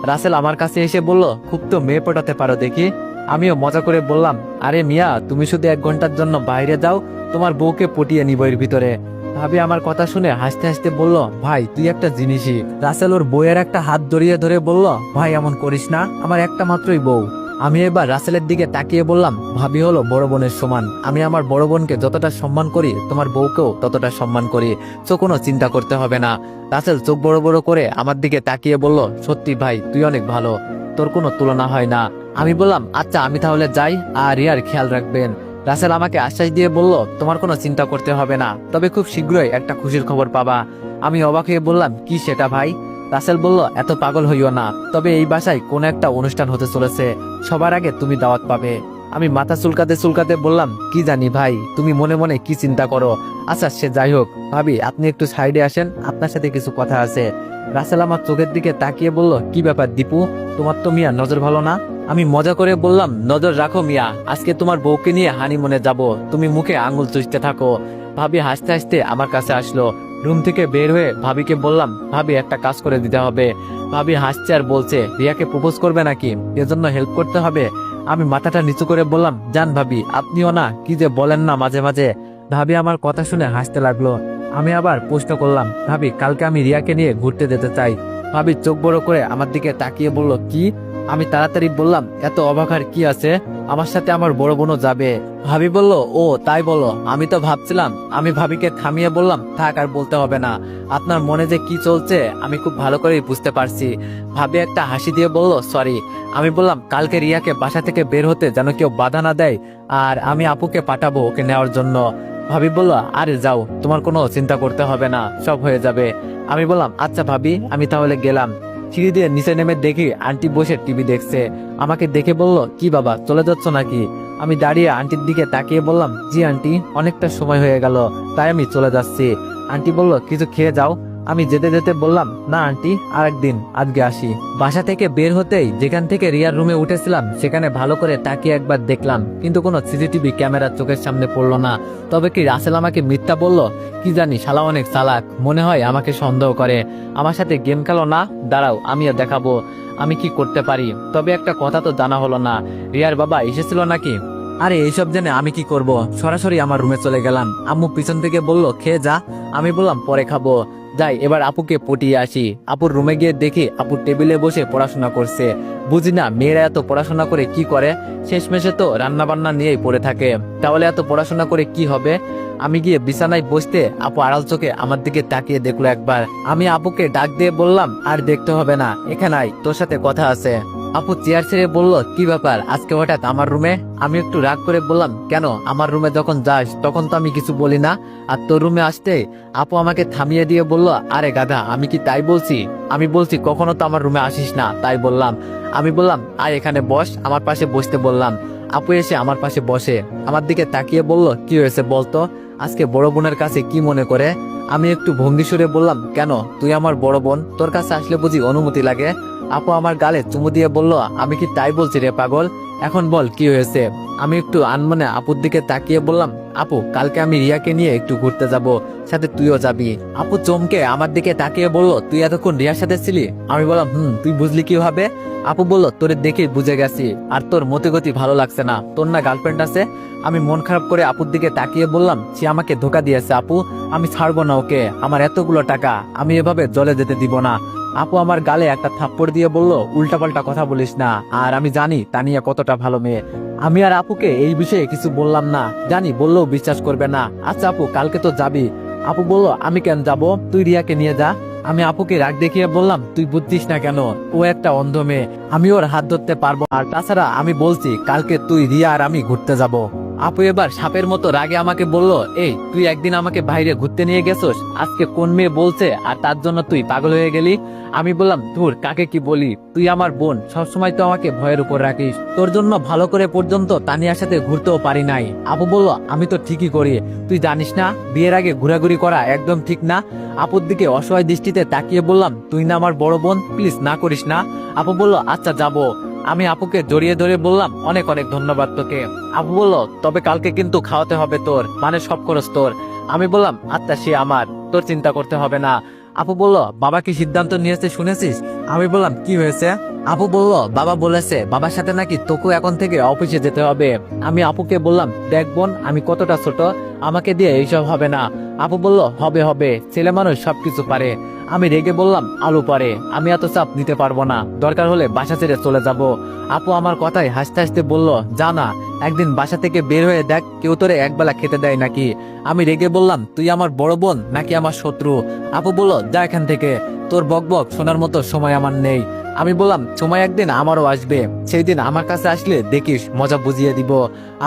রাসেল আমার কাছে এসে বলল, খুব তো মেয়ে পটাতে পারো দেখি। আমিও মজা করে বললাম, আরে মিয়া, তুমি শুধু 1 ঘন্টার জন্য বাইরে যাও, তোমার বউকে পটিয়ে নিব এর ভিতরে। ভাবি আমার কথা শুনে হাসতে হাসতে বলল, ভাই তুই একটা জিনিসই। রাসেল ওর বউয়ের একটা হাত জড়িয়ে ধরে বলল, ভাই এমন করিস না, আমার একটা মাত্রই বউ। আমি এবার রাসেলের দিকে তাকিয়ে বললাম, ভাবি হলো বড় বোনের সমান। আমি আমার বড় বোনকে যতটা সম্মান করি, তোমার বউকেও ততটা সম্মান করি। তো কোনো চিন্তা করতে হবে না। রাসেল চোখ বড় বড় করে আমার দিকে তাকিয়ে বলল, সত্যি ভাই, তুই অনেক ভালো, তোর কোনো তুলনা হয় না। আমি বললাম, আচ্ছা আমি তাহলে যাই, আর রিয়ার খেয়াল রাখবেন। রাসেল আমাকে আশ্বাস দিয়ে বলল, তোমার কোনো চিন্তা করতে হবে না, তবে খুব শীঘ্রই একটা খুশির খবর পাবা। আমি অবাক হয়ে বললাম, কি সেটা ভাই? রাসেল বলল, এত পাগল হইও না, তবে এই বাসায় কোনো একটা অনুষ্ঠান হতে চলেছে, সবার আগে তুমি দাওয়াত পাবে। আমি মাথা চুলকাতে চুলকাতে বললাম, কি জানি ভাই, তুমি মনে মনে কি চিন্তা করো। আচ্ছা সে যাই হোক, ভাবি আপনি একটু সাইডে আসেন, আপনার সাথে কিছু কথা আছে। রাসেল আমার চোখের দিকে তাকিয়ে বলল, কি ব্যাপার দীপু, তোমার তো মিয়া নজর ভালো না? আমি মজা করে বললাম, নজর রাখো মিয়া, আজকে তোমার বউকে নিয়ে হানিমুনে যাব, তুমি মুখে আঙুল চুষতে থাকো। ভাবি হাসতে হাসতে আমার কাছে আসলো। রুম থেকে বের হয়ে ভাবিকে বললাম, ভাবি একটা কাজ করে দিতে হবে। ভাবি হাসছে আর বলছে, রিয়াকে প্রপোজ করবে নাকি, এজন্য হেল্প করতে হবে। আমি মাথাটা নিচু করে বললাম, জান ভাবি, আপনিও না কি যে বলেন না মাঝে মাঝে। ভাবি আমার কথা শুনে হাসতে লাগলো। আমি আবার প্রশ্ন করলাম, ভাবি কালকে আমি রিয়াকে নিয়ে ঘুরতে যেতে চাই। ভাবি চোখ বড় করে আমার দিকে তাকিয়ে বলল, কি? আমি তাড়াতাড়ি বললাম, এত অবাক আর কি আছে, আমার সাথে আমার বড় বোনও যাবে। ভাবি বলল, ও তাই বলো। আমি তো ভাবছিলাম। আমি ভাবিকে থামিয়ে বললাম, থাক আর বলতে হবে না, আপনার মনে যে কি চলছে আমি খুব ভালো করেই বুঝতে পারছি। ভাবি একটা হাসি দিয়ে বলল, সরি। আমি বললাম, কালকে রিয়াকে বাসা থেকে বের হতে যেন কেউ বাধা না দেয়, আর আমি আপুকে পাঠাবো ওকে নেওয়ার জন্য। ভাবি বলল, আরে যাও, তোমার কোনো চিন্তা করতে হবে না, সব হয়ে যাবে। আমি বললাম, আচ্ছা ভাবি, আমি তাহলে গেলাম। সিঁড়ি দিয়ে নিচে নেমে দেখি আন্টি বসে টিভি দেখছে। আমাকে দেখে বলল, কি বাবা, চলে যাচ্ছ নাকি? আমি দাঁড়িয়ে আন্টির দিকে তাকিয়ে বললাম, জি আন্টি, অনেকটা সময় হয়ে গেল, তাই আমি চলে যাচ্ছি। আন্টি বলল, কিছু খেয়ে যাও। আমি যেতে যেতে বললাম, না আন্টি, আরেকদিন, আজকে আসি। বাসা থেকে বের হতেই যেখান থেকে রিয়ার রুমে উঠেছিলাম সেখানে ভালো করে তাকিয়ে একবার দেখলাম, কিন্তু কোনো সিসিটিভি ক্যামেরা চোখের সামনে পড়লো না। তবে কি রাসেল আমাকে মিথ্যা বলল? কি জানি, শালা অনেক চালাক, মনে হয় আমাকে সন্দেহ করে। আমার সাথে গেম খেলো না, দাঁড়াও আমিও দেখাবো আমি কি করতে পারি। তবে একটা কথা তো জানা হলো না, রিয়ার বাবা এসেছিল নাকি? আরে এইসব জেনে আমি কি করব, সরাসরি আমার রুমে চলে গেলাম। আম্মু পিছন থেকে বলল খেয়ে যা। আমি বললাম পরে খাবো। যাই এবার আপুকে পটিয়ে আসি। আপুর রুমে গিয়ে দেখি আপু টেবিলে বসে পড়াশোনা করছে। বুঝি না মেয়েরা এত পড়াশোনা করে কি করে, শেষমেশে তো রান্না বান্না নিয়েই পড়ে থাকে। তাহলে এত পড়াশোনা করে কি হবে? আমি গিয়ে বিছানায় বসতে আপু আড়াল চোখে আমার দিকে তাকিয়ে দেখলো একবার। আমি আপুকে ডাক দিয়ে বললাম আর দেখতে হবে না, এখানে আয়, তোর সাথে কথা আছে। আপু চেয়ার ছেড়ে বলল কি ব্যাপার আজকে হঠাৎ আমার রুমে? আমি একটু রাগ করে বললাম কেন, আমার রুমে যখন যাস তখন তো আমি কিছু বলি না, আর তোর রুমে আসতে? আপু আমাকে থামিয়ে দিয়ে বলল আরে গাধা, আমি কি তাই বলছি? আমি বলছি কখনো তো আমার রুমে আসিস না, তাই বললাম। আমি বললাম আয় এখানে বস, আমার পাশে বসতে বললাম। আপু এসে আমার পাশে বসে আমার দিকে তাকিয়ে বলল কি হয়েছে বলতো, আজকে বড় বোনের কাছে কি মনে করে? আমি একটু ভঙ্গি সুরে বললাম কেন, তুই আমার বড় বোন, তোর কাছে আসলে বুঝি অনুমতি লাগে? আপু আমার গালে চুমু দিয়ে বলল আমি কি তাই বলছি রে পাগল, এখন বল কি হয়েছে? আমি একটু আনমনে আপুর দিকে তাকিয়ে বললাম আপু কালকে আমি রিয়াকে নিয়ে একটু ঘুরতে যাব, সাথে তুইও যাবি। আপু চমকে আমার দিকে তাকিয়ে বলল তুই এতক্ষণ রিয়ার সাথে ছিলি? আমি বললাম তুই বুঝলি কিভাবে? আপু বলল তোরে দেখে বুঝে গেছি, আর তোর মতিগতি ভালো লাগছে না, তোর না গার্লফ্রেন্ড আছে? আমি মন খারাপ করে আপুর দিকে তাকিয়ে বললাম সে আমাকে ধোকা দিয়েছে আপু, আমি ছাড়বো না ওকে, আমার এতগুলো টাকা আমি এভাবে জলে যেতে দিব না। আপু আমার গালে একটা থাপ্পড় দিয়ে বলল উল্টাপাল্টা কথা বলিস না, আর আমি জানি তানিয়া কতটা ভালো মেয়ে। আমি আর আপুকে এই বিষয়ে কিছু বললাম না, জানি বললেও বিশ্বাস করবে না। আচ্ছা আপু কালকে তো যাবি? আপু বলল আমি কেন যাব, তুই রিয়াকে নিয়ে যা। আমি আপুকে রাগ দেখিয়ে বললাম তুই বুঝছিস না কেন, ও একটা অন্ধ মেয়ে, আমি ওর হাত ধরতে পারবো, আর তাছাড়া আমি বলছি কালকে তুই রিয়া আর আমি ঘুরতে যাব। আপু এবার সাপের মতো রাগে আমাকে বলল এই তুই একদিন আমাকে বাইরে ঘুরতে নিয়ে গেছোস, আজকে কোন মেয়ে বলছে আর তার জন্য তুই পাগল হয়ে গেলি? আমি বললাম ধুর কাকে কি বলি, তুই আমার বোন, সবসময় তো আমাকে ভয়ের উপর রাখিস, তোর জন্য ভালো করে পর্যন্ত তানিয়ার সাথে ঘুরতেও পারি নাই। আপু বলল আমি তো ঠিকই করি, তুই জানিস না বিয়ের আগে ঘোরাঘুরি করা একদম ঠিক না। আপুর দিকে অসহায় দৃষ্টিতে তাকিয়ে বললাম তুই না আমার বড় বোন, প্লিজ না করিস না। আপু বলল আচ্ছা যাবো। আমি আপুকে জড়িয়ে ধরে বললাম অনেক অনেক ধন্যবাদ তোকে। আপু বলল তবে কালকে কিন্তু খাওয়াতে হবে তোর, মানে সব খরচ তোর। আমি বললাম আচ্ছা সে আমার, তোর চিন্তা করতে হবে না। আপু বলল বাবা কি সিদ্ধান্ত নিয়েছে শুনেছিস? আমি বললাম কি হয়েছে? আপু বলল বাবা বলেছে বাবার সাথে নাকি তোকে এখন থেকে অফিসে যেতে হবে। আমি আপুকে বললাম দেখ বোন আমি কতটা ছোট, আমাকে দিয়ে এইসব হবে না। আপু বলল হবে হবে, ছেলে মানুষ সবকিছু পারে। আমি রেগে বললাম আলু পারে, আমি এত চাপ নিতে পারবো না, দরকার হলে বাসা ছেড়ে চলে যাব। আপু আমার কথায় হাসতে হাসতে বলল যা না, একদিন বাসা থেকে বের হয়ে দেখ কেউ তোরে একবেলা খেতে দেয় নাকি। আমি রেগে বললাম তুই আমার বড় বোন নাকি আমার শত্রু? আপু বলল যা এখান থেকে, তোর বকবক শোনার মতো সময় আমার নেই। আমি বললাম সময় একদিন আমারও আসবে, সেই দিন আমার কাছে আসলে দেখিস মজা বুঝিয়ে দিব।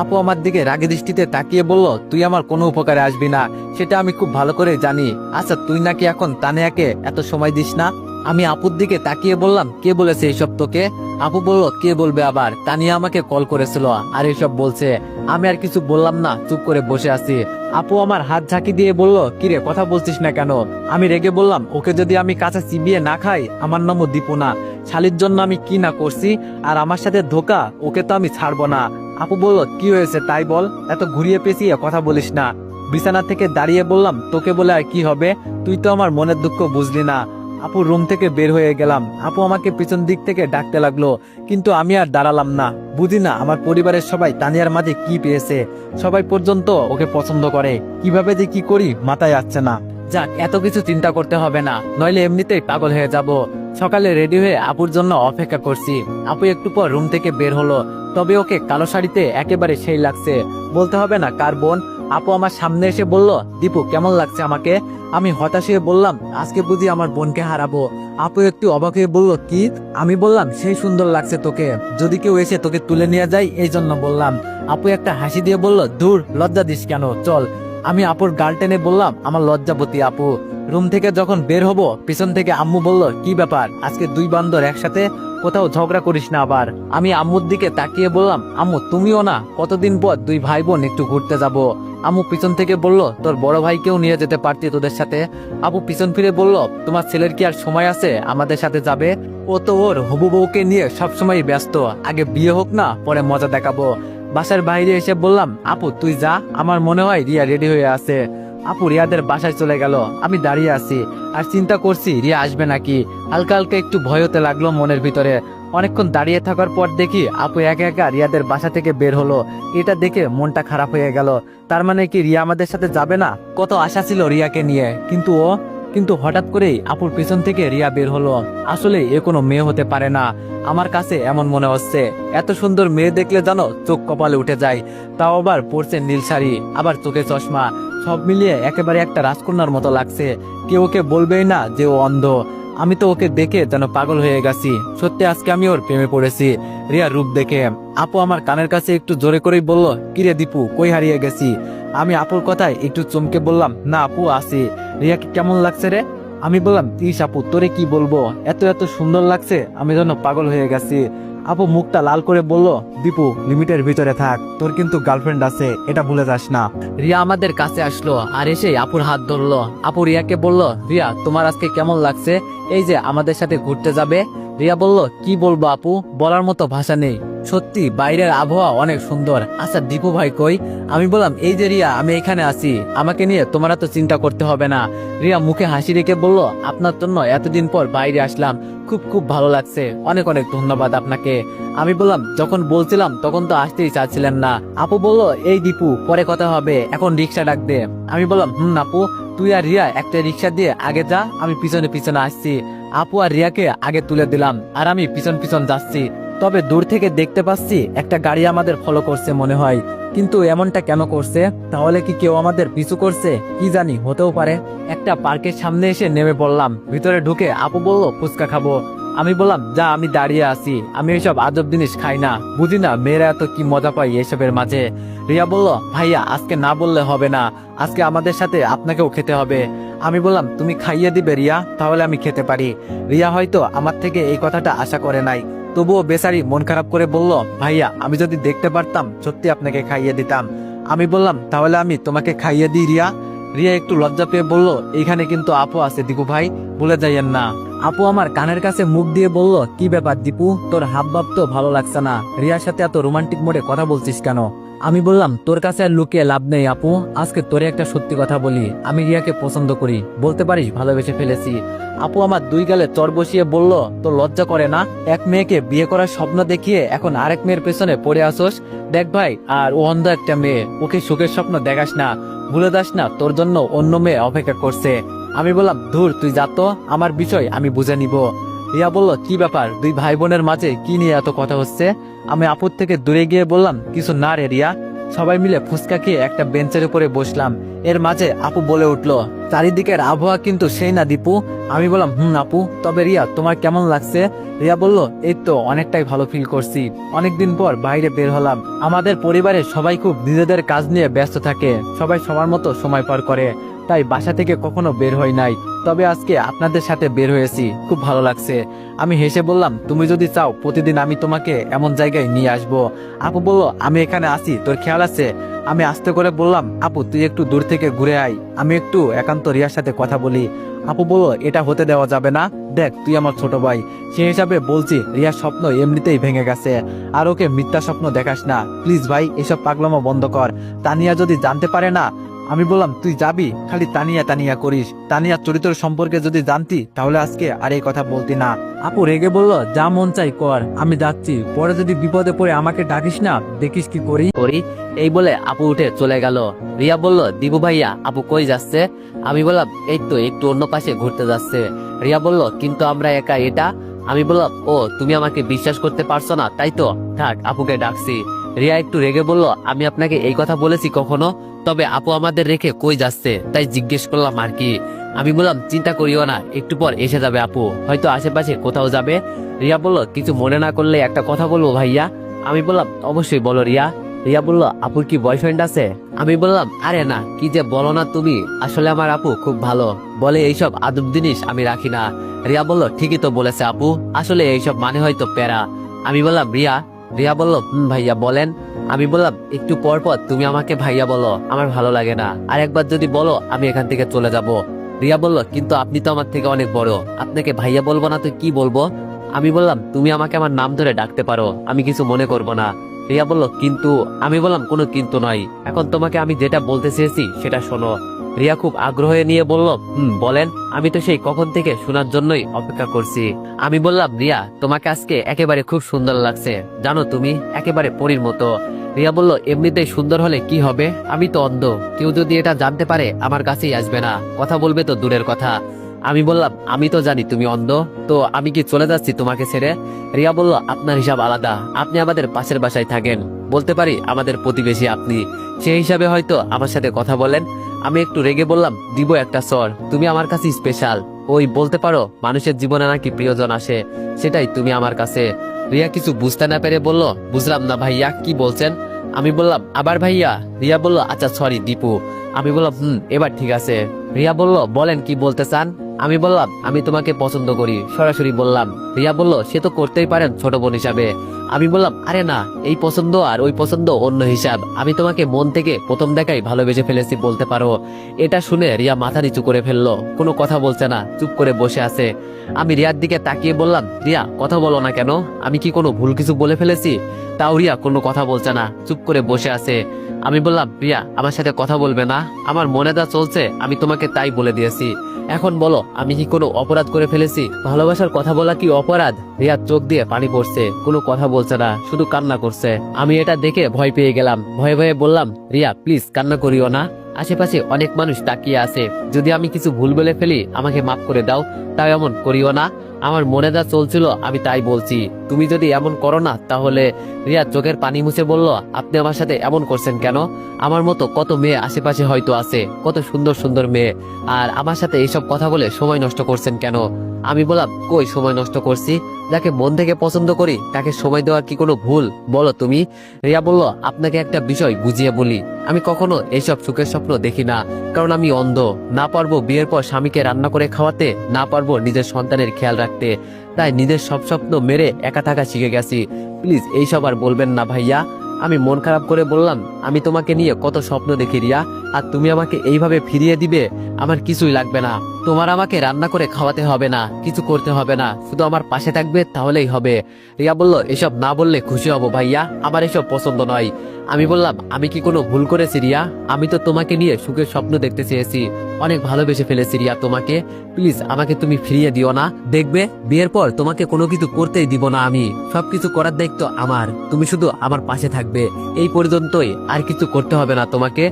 আপু আমার দিকে রাগে দৃষ্টিতে তাকিয়ে বলল তুই আমার কোনো উপকারে আসবি না, সেটা আমি খুব ভালো করে জানি। আচ্ছা তুই নাকি এখন তানিয়াকে এত সময় দিস না? আমি আপুর দিকে তাকিয়ে বললাম কে বলেছে এইসব তোকে? আপু বলল কে বলবে আবার, তানিয়া আমাকে কল করেছিল আর এইসব বলছে। আমি আর কিছু বললাম না, চুপ করে বসে আছি। আপু আমার হাত ঝাঁকি দিয়ে বলল কিরে কথা বলছিস না কেন? আমি রেগে বললাম ওকে যদি আমি কাছে চিবিয়ে না খাই আমার নামও দীপু না, শালির জন্য আমি কি না করছি, আর আমার সাথে ধোকা, ওকে তো আমি ছাড়বো না। আপু বলল কি হয়েছে তাই বল, এত ঘুরিয়ে পেঁচিয়ে কথা বলিস না। বিছানা থেকে দাঁড়িয়ে বললাম তোকে বলে আর কি হবে, তুই তো আমার মনের দুঃখ বুঝলি না। আপু রুম থেকে বের হয়ে গেলাম। আপু আমাকে পিছন দিক থেকে ডাকতে লাগলো, কিন্তু আমি আর দাঁড়ালাম না। বুঝি না আমার পরিবারের সবাই তানিয়ার মাঝে কি পেয়েছে, সবাই পর্যন্ত ওকে পছন্দ করে, কিভাবে যে কি করি মাথায় আসছে না। যাক এত কিছু চিন্তা করতে হবে না, নইলে এমনিতেই পাগল হয়ে যাব। সকালে রেডি হয়ে আপুর জন্য অপেক্ষা করছি। আপু একটু পর রুম থেকে বের হলো, তবে ওকে কালো শাড়িতে একেবারে সেই লাগছে, বলতে হবে না কার বোন। আপু আমার সামনে এসে বলল দীপু কেমন লাগছে আমাকে? আমি হতাশ হয়ে বললাম আজকে বুঝি আমার বোনকে হারাবো। আপু একটু অবাক হয়ে বলল কি? আমি বললাম সেই সুন্দর লাগছে তোকে, যদি কেউ এসে তোকে তুলে নিয়ে যায় এই জন্য বললাম। আপু একটা হাসি দিয়ে বলল দূর, লজ্জা দিস কেন, চল। আমি আপুর গাল টেনে বললাম আমার লজ্জাবতী আপু। রুম থেকে যখন বের হব পিছন থেকে আম্মু বলল কি ব্যাপার আজকে দুই বান্দর একসাথে, কোথাও ঝগড়া করিস না আবার। আমি আম্মুর দিকে তাকিয়ে বললাম আম্মু তুমিও না, কতদিন পর দুই ভাই বোন একটু ঘুরতে যাব। আম্মু পিছন থেকে বলল তোর বড় ভাইকেও নিয়ে যেতে পারতি তোদের সাথে। আপু পিছন ফিরে বলল তোমার ছেলের কি আর সময় আছে আমাদের সাথে যাবে? ও তো ওর হবু বউকে নিয়ে সবসময় ব্যস্ত, আগে বিয়ে হোক না পরে মজা দেখাবো। বাসার বাইরে এসে বললাম আপু তুই যা, আমার মনে হয় রিয়া রেডি হয়ে আছে। আপু রিয়াদের বাসায় চলে গেল। আমি দাঁড়িয়ে আছি আর চিন্তা করছি রিয়া আসবে নাকি। হালকা হালকা একটু ভয় হতে লাগলো মনের ভিতরে। অনেকক্ষণ দাঁড়িয়ে থাকার পর দেখি আপু একা একা রিয়াদের বাসা থেকে বের হলো। এটা দেখে মনটা খারাপ হয়ে গেল। তার মানে কি রিয়া আমাদের সাথে যাবে না? কত আশা ছিল রিয়াকে নিয়ে, কিন্তু হঠাৎ করেই আপুর পিছন থেকে রিয়া বের হলো। আসলে এ কোনো মেয়ে হতে পারে না, আমার কাছে এমন মনে হচ্ছে। এত সুন্দর মেয়ে দেখলে জানো চোখ কপালে উঠে যায়। তাও আবার পরছে নীল শাড়ি, আবার চোখে চশমা, সব মিলিয়ে একেবারে একটা রাজকন্যার মতো লাগছে। কেউ ওকে বলবেই না যে ও অন্ধ। আমি তো ওকে দেখে যেন পাগল হয়ে গেছি। সত্যি আজকে আমি ওর প্রেমে পড়েছি রিয়ার রূপ দেখে। আপু আমার কানের কাছে একটু জোরে করেই বলল, কিরে দীপু, কই হারিয়ে গেছি? আমি আপুর কথায় একটু চমকে বললাম, না আপু আছি। রিয়াকে কেমন লাগছে রে? আমি বললাম, ইস আপু তোরে কি বলবো, এত এত সুন্দর লাগছে, আমি যেন পাগল হয়ে গেছি। আপু মুখটা লাল করে বলল, দীপু লিমিটের ভিতরে থাক, তোর কিন্তু গার্লফ্রেন্ড আছে, এটা ভুলে যাস না। রিয়া আমাদের কাছে আসলো আর এসে আপুর হাত ধরলো। আপু রিয়াকে বলল, রিয়া তোমার আজকে কেমন লাগছে, এই যে আমাদের সাথে ঘুরতে যাবে? রিয়া বলল, কি বলবো আপু, বলার মতো ভাষা নেই। সত্যি বাইরের আবহাওয়া অনেক সুন্দর। আচ্ছা দীপু ভাই কই? আমি বললাম, এই যে রিয়া, আমি এখানে আছি, আমাকে নিয়ে তোমার তো চিন্তা করতে হবে না। রিয়া মুখে হাসি রেখে বলল, আপনার জন্য এতদিন পর বাইরে আসলাম, খুব খুব ভালো লাগছে, অনেক অনেক ধন্যবাদ আপনাকে। আমি বললাম, যখন বলছিলাম তখন তো আসতেই চাচ্ছিলেন না। আপু বলল, এই দীপু পরে কথা হবে, এখন রিক্সা ডাক দে। আমি বললাম, আপু তুই আর রিয়া একটা রিক্সা দিয়ে আগে যা, আমি পিছনে পিছনে আসছি। আপু আর রিয়াকে আগে তুলে দিলাম আর আমি পিছন পিছন যাচ্ছি। তবে দূর থেকে দেখতে পাচ্ছি একটা গাড়ি আমাদের ফলো করছে মনে হয়, কিন্তু এমনটা কেন করছে? তাহলে কি কেউ আমাদের পিছু করছে? কি জানি, হতেও পারে। একটা পার্কের সামনে এসে নেমে পড়লাম। ভিতরে ঢুকে আপু বলল, ফুচকা খাবো। আমি বললাম, যা, আমি দাঁড়িয়ে আছি, আমি এইসব আজব জিনিস খাই না, বুঝি না মেয়েরা এত কি মজা পায় এসবের মাঝে। রিয়া বলল, ভাইয়া আজকে না বললে হবে না, আজকে আমাদের সাথে আপনাকেও খেতে হবে। আমি বললাম, তুমি খাইয়ে দিবে রিয়া, তাহলে আমি খেতে পারি। রিয়া হয়তো আমার থেকে এই কথাটা আশা করে নাই, তবুও বেচারি মন খারাপ করে বলল, ভাইয়া আমি যদি দেখতে পারতাম সত্যি আপনাকে খাইয়ে দিতাম। আমি বললাম, তাহলে আমি তোমাকে খাইয়ে দিই রিয়া। রিয়া একটু লজ্জা পেয়ে বলল, এইখানে কিন্তু আপু আছে দীপু ভাই, ভুলে যাইয়েন না। আপু আমার কানের কাছে মুখ দিয়ে বলল, কি ব্যাপার দীপু, তোর হাবভাব তো ভালো লাগছে না, রিয়ার সাথে এত রোমান্টিক মোডে কথা বলছিস কেন? আমি বললাম, তোর কাছে আর লুকিয়ে লাভ নেই আপু, আজকে তোরে একটা সত্যি কথা বলি, আমি রিয়াকে পছন্দ করি, বলতে পারিস ভালোবেসে ফেলেছি। আপু আমার দুই গালে চর বসিয়ে বলল, তোর লজ্জা করে না? এক মেয়েকে বিয়ে করার স্বপ্ন দেখিয়ে এখন আরেক মেয়ের পেছনে পড়ে আসোস? দেখ ভাই, আর ও অন্ধ একটা মেয়ে, ওকে সুখের স্বপ্ন দেখাস না, ভুলে যাস না তোর জন্য অন্য মেয়ে অপেক্ষা করছে। আমি বললাম, ধুর তুই যা তো, আমার বিষয় আমি বুঝে নিব। রিয়া বলল, কি ব্যাপার, দুই ভাই বোনের মাঝে কি নিয়ে এত কথা হচ্ছে? আমি আপুর থেকে দূরে গিয়ে বললাম, কিছু না রে রিয়া। সবাই মিলে ফুচকা খেয়ে একটা বেঞ্চের উপরে বসলাম। এর মাঝে আপু বলে উঠলো, চারিদিকের আবহাওয়া কিন্তু সেই না দীপু। আমি বললাম, আপু, তবে রিয়া তোমার কেমন লাগছে? রিয়া বলল, এই তো অনেকটাই ভালো ফিল করছি, অনেকদিন পর বাইরে বের হলাম। আমাদের পরিবারের সবাই খুব নিজেদের কাজ নিয়ে ব্যস্ত থাকে, সবাই সবার মতো সময় পার করে, তাই বাসা থেকে কখনো বের হই নাই, তবে আজকে আপনাদের সাথে বের হয়েছি, খুব ভালো লাগছে। আমি হেসে বললাম, তুমি যদি চাও প্রতিদিন আমি তোমাকে এমন জায়গায় নিয়ে আসবো। আপু বলল, আমি এখানে আছি, তোর খেয়াল আছে? আমি আস্তে করে বললাম, আপু তুই একটু দূর থেকে ঘুরে আয়, আমি একটু একান্ত রিয়ার সাথে কথা বলি। আপু বলল, এটা হতে দেওয়া যাবে না, দেখ তুই আমার ছোট ভাই, সে হিসাবে বলছি, রিয়ার স্বপ্ন এমনিতেই ভেঙে গেছে, আর ওকে মিথ্যা স্বপ্ন দেখাস না প্লিজ ভাই, এসব পাগলামো বন্ধ কর, তানিয়া যদি জানতে পারে না। আমি বললাম, তুই যাবি, খালি তানিয়া তানিয়া করিস, তানিয়ার চরিত্র সম্পর্কে যদি জানতি তাহলে আজকে আর এই কথা বলতি না। আপু রেগে বলল, যা মন চাই কর, আমি যাচ্ছি, পরে যদি বিপদে পড়ে আমাকে ডাকিস না, দেখিস কি করি। এই বলে আপু উঠে চলে গেল। রিয়া বলল, দিবু ভাইয়া আপু কই যাচ্ছে? আমি বললাম, এই তো একটু অন্য পাশে ঘুরতে যাচ্ছে। রিয়া বলল, কিন্তু আমরা একা এটা? আমি বললাম, ও তুমি আমাকে বিশ্বাস করতে পারছো না তাই তো, থাক আপুকে ডাকছি। রিয়া একটু রেগে বলল, আমি আপনাকে এই কথা বলেছি কখনো? তবে আপু আমাদের রেখে কই যাচ্ছে তাই জিজ্ঞেস করলাম আর কি। আমি বললাম, চিন্তা করিও না, একটু পর এসে যাবে আপু, হয়তো আশেপাশে কোথাও যাবে। রিয়া বলল, কিছু মনে না করলে একটা কথা বলবো ভাইয়া। আমি বললাম, অবশ্যই বলো রিয়া। রিয়া বলল, আপুর কি বয়ফ্রেন্ড আছে? আমি বললাম, আরে না, কি যে বলো না তুমি, আসলে আমার আপু খুব ভালো, বলে এইসব আদব জিনিস আমি রাখি না। রিয়া বলল, ঠিকই তো বলেছে আপু, আসলে এইসব মানে হয়তো প্যারা। আমি বললাম, রিয়া। রিয়া বলল, ভাইয়া বলেন। আমি বললাম, একটু পর পর তুমি আমাকে ভাইয়া বলো, আমার ভালো লাগে না, আর একবার যদি বলো আমি এখান থেকে চলে যাব। রিয়া বলল, কিন্তু আপনি তো আমার থেকে অনেক বড়, আপনাকে ভাইয়া বলবো না তো কি বলবো? আমি বললাম, তুমি আমাকে আমার নাম ধরে ডাকতে পারো, আমি কিছু মনে করব না। রিয়া বলল, কিন্তু? আমি বললাম, কোনো কিন্তু নয়, এখন তোমাকে আমি যেটা বলতে চেয়েছি সেটা শোনো। রিয়া খুব আগ্রহ নিয়ে বলল, বলেন। আমি তো সেই কখন থেকে শোনার জন্যই অপেক্ষা করছি। আমি বললাম, রিয়া তোমাকে আজকে একেবারে খুব সুন্দর লাগছে, জানো তুমি একেবারে পরীর মতো। রিয়া বলল, এমনিতেই সুন্দর হলে কি হবে, আমি তো অন্ধ, কেউ যদি এটা জানতে পারে আমার কাছেই আসবে না, কথা বলবে তো দূরের কথা। আমি বললাম, আমি তো জানি তুমি অন্ধ, তো আমি কি চলে যাচ্ছি তোমাকে ছেড়ে? রিয়া বলল, আপনার হিসাব আলাদা, আপনি আমাদের পাশের বাসায় থাকেন, বলতে পারি আমাদের প্রতিবেশী আপনি, সেই হিসাবে হয়তো আমার সাথে কথা বলেন। আমি একটু রেগে বললাম, দিব একটা সর, তুমি আমার কাছে স্পেশাল, ওই বলতে পারো মানুষের জীবনে নাকি প্রিয়জন আসে, সেটাই তুমি আমার কাছে। রিয়া কিছু বুঝতে না পেরে বলল, বুঝলাম না ভাইয়া, কি বলছেন? আমি বললাম, আবার ভাইয়া? রিয়া বলল, আচ্ছা সরি দীপু। আমি বললাম, এবার ঠিক আছে। রিয়া বলল, বলেন কি বলতে চান? আমি বললাম, আমি তোমাকে পছন্দ করি, সরাসরি বললাম। রিয়া বলল, সে তো করতেই পারেন ছোট বোন হিসাবে। আমি বললাম, আরে না, এই পছন্দ আর ওই পছন্দ অন্য হিসাব, আমি তোমাকে মন থেকে প্রথম দেখাই ভালোবেসে ফেলেছি বলতে পারো। এটা শুনে রিয়া মাথা নিচু করে ফেললো, কোনো কথা বলছে না, চুপ করে বসে আছে। আমি রিয়ার দিকে তাকিয়ে বললাম, রিয়া কথা বলো না কেন, আমি কি কোনো ভুল কিছু বলে ফেলেছি? তাও রিয়া কোনো কথা বলছে না, চুপ করে বসে আছে। আমি বললাম, রিয়া আমার সাথে কথা বলবে না? আমার মনে যা চলছে আমি তোমাকে তাই বলে দিয়েছি, এখন বলো আমি কি কোনো অপরাধ করে ফেলেছি? ভালোবাসার কথা বলা কি অপরাধ? রিয়ার চোখ দিয়ে পানি পড়ছে, কোনো কথা বলছে না, শুধু কান্না করছে। আমি এটা দেখে ভয় পেয়ে গেলাম, ভয়ে ভয়ে বললাম, রিয়া প্লিজ কান্না করিও না, আশেপাশে অনেক মানুষ তাকিয়ে আছে, যদি আমি কিছু ভুল বলে ফেলি আমাকে মাফ করে দাও, তাও এমন করিও না, আমার মনে যা চলছিল আমি তাই বলছি, তুমি যদি এমন করো না তাহলে। রিয়া চোখের পানি মুছে বলল, আপনি আমার সাথে এমন করছেন কেন? আমার মতো কত মেয়ে আশেপাশে হয়তো আছে, কত সুন্দর সুন্দর মেয়ে, আর আমার সাথে এইসব কথা বলে সময় নষ্ট করছেন কেন? আমি বললাম, কই সময় নষ্ট করছি, যাকে মন থেকে পছন্দ করি তাকে সময় দেওয়ার কি কোনো ভুল বলো তুমি? রিয়া বলল, আপনাকে একটা বিষয় বুঝিয়ে বলি, আমি কখনো এইসব সুখের স্বপ্ন দেখি না, কারণ আমি অন্ধ, না পারবো বিয়ের পর স্বামীকে রান্না করে খাওয়াতে, না পারবো নিজের সন্তানের খেয়াল রাখতে, তাই নিজের সব স্বপ্ন মেরে একা থাকা শিখে গেছি, প্লিজ এইসব আর বলবেন না ভাইয়া। আমি মন খারাপ করে বললাম, আমি তোমাকে নিয়ে কত স্বপ্ন দেখি রিয়া, আর তুমি আমাকে এইভাবে ফিরিয়ে দিবে? আমার কিছুই লাগবে না, তোমার আমাকে রান্না করে খাওয়াতে হবে না, কিছু করতে হবে না, শুধু আমার পাশে থাকবে তাহলেই হবে। রিয়া বলল, এসব না বললে খুশি হব ভাইয়া, আমার এসব পছন্দ নয়। আমি বললাম, আমি কি কোনো ভুল করেছি রিয়া? আমি তো তোমাকে নিয়ে সুখের স্বপ্ন দেখতে চেয়েছি, অনেক ভালোবেসে ফেলেছি রিয়া তোমাকে, প্লিজ আমাকে তুমি ফিরিয়ে দিও না, দেখবে বিয়ের পর তোমাকে কোনো কিছু করতেই দিব না, আমি সবকিছু করার দায়িত্ব আমার, তুমি শুধু আমার পাশে থাকবে, এই পর্যন্তই, আর কিছু করতে হবে না তোমাকে,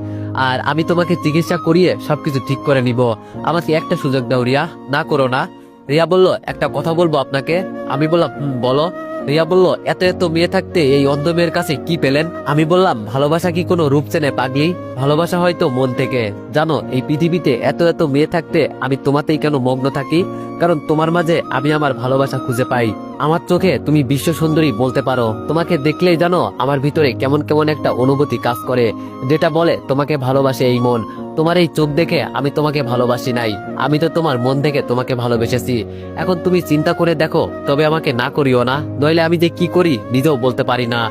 আর আমি তোমাকে চিকিৎসা করিয়ে সবকিছু ঠিক করে নিব, আমাকে একটা সুযোগ দাও রিয়া, না করো না। রিয়া বলল, একটা কথা বলবো আপনাকে। আমি বললাম, বলো। রিয়া বলল, এত এত মেয়ে থাকতে এই অন্ধ মেয়ের কাছে কি পেলেন? আমি বললাম, ভালোবাসা কি কোনো রূপ চেনে পাগলি? ভালোবাসা হয়তো মন থেকে, জানো এই পৃথিবীতে এত এত মেয়ে থাকতে আমি তোমাতেই কেন মগ্ন থাকি? কারণ তোমার মাঝে আমি আমার ভালোবাসা খুঁজে পাই, আমার চোখে তুমি বিশ্ব সুন্দরী বলতে পারো, তোমাকে দেখলেই জানো আমার ভিতরে কেমন কেমন একটা অনুভূতি কাজ করে, যেটা বলে তোমাকে ভালোবাসে এই মন। তোমার এই চোখ দেখে আমি তোমাকে ভালোবাসি নাই, আমি তো তোমার মন থেকে তোমাকে ভালোবেসেছি, এখন তুমি চিন্তা করে দেখো, তবে আমাকে না করিও না, নইলে আমি যে কি করি নিজেও বলতে পারি না।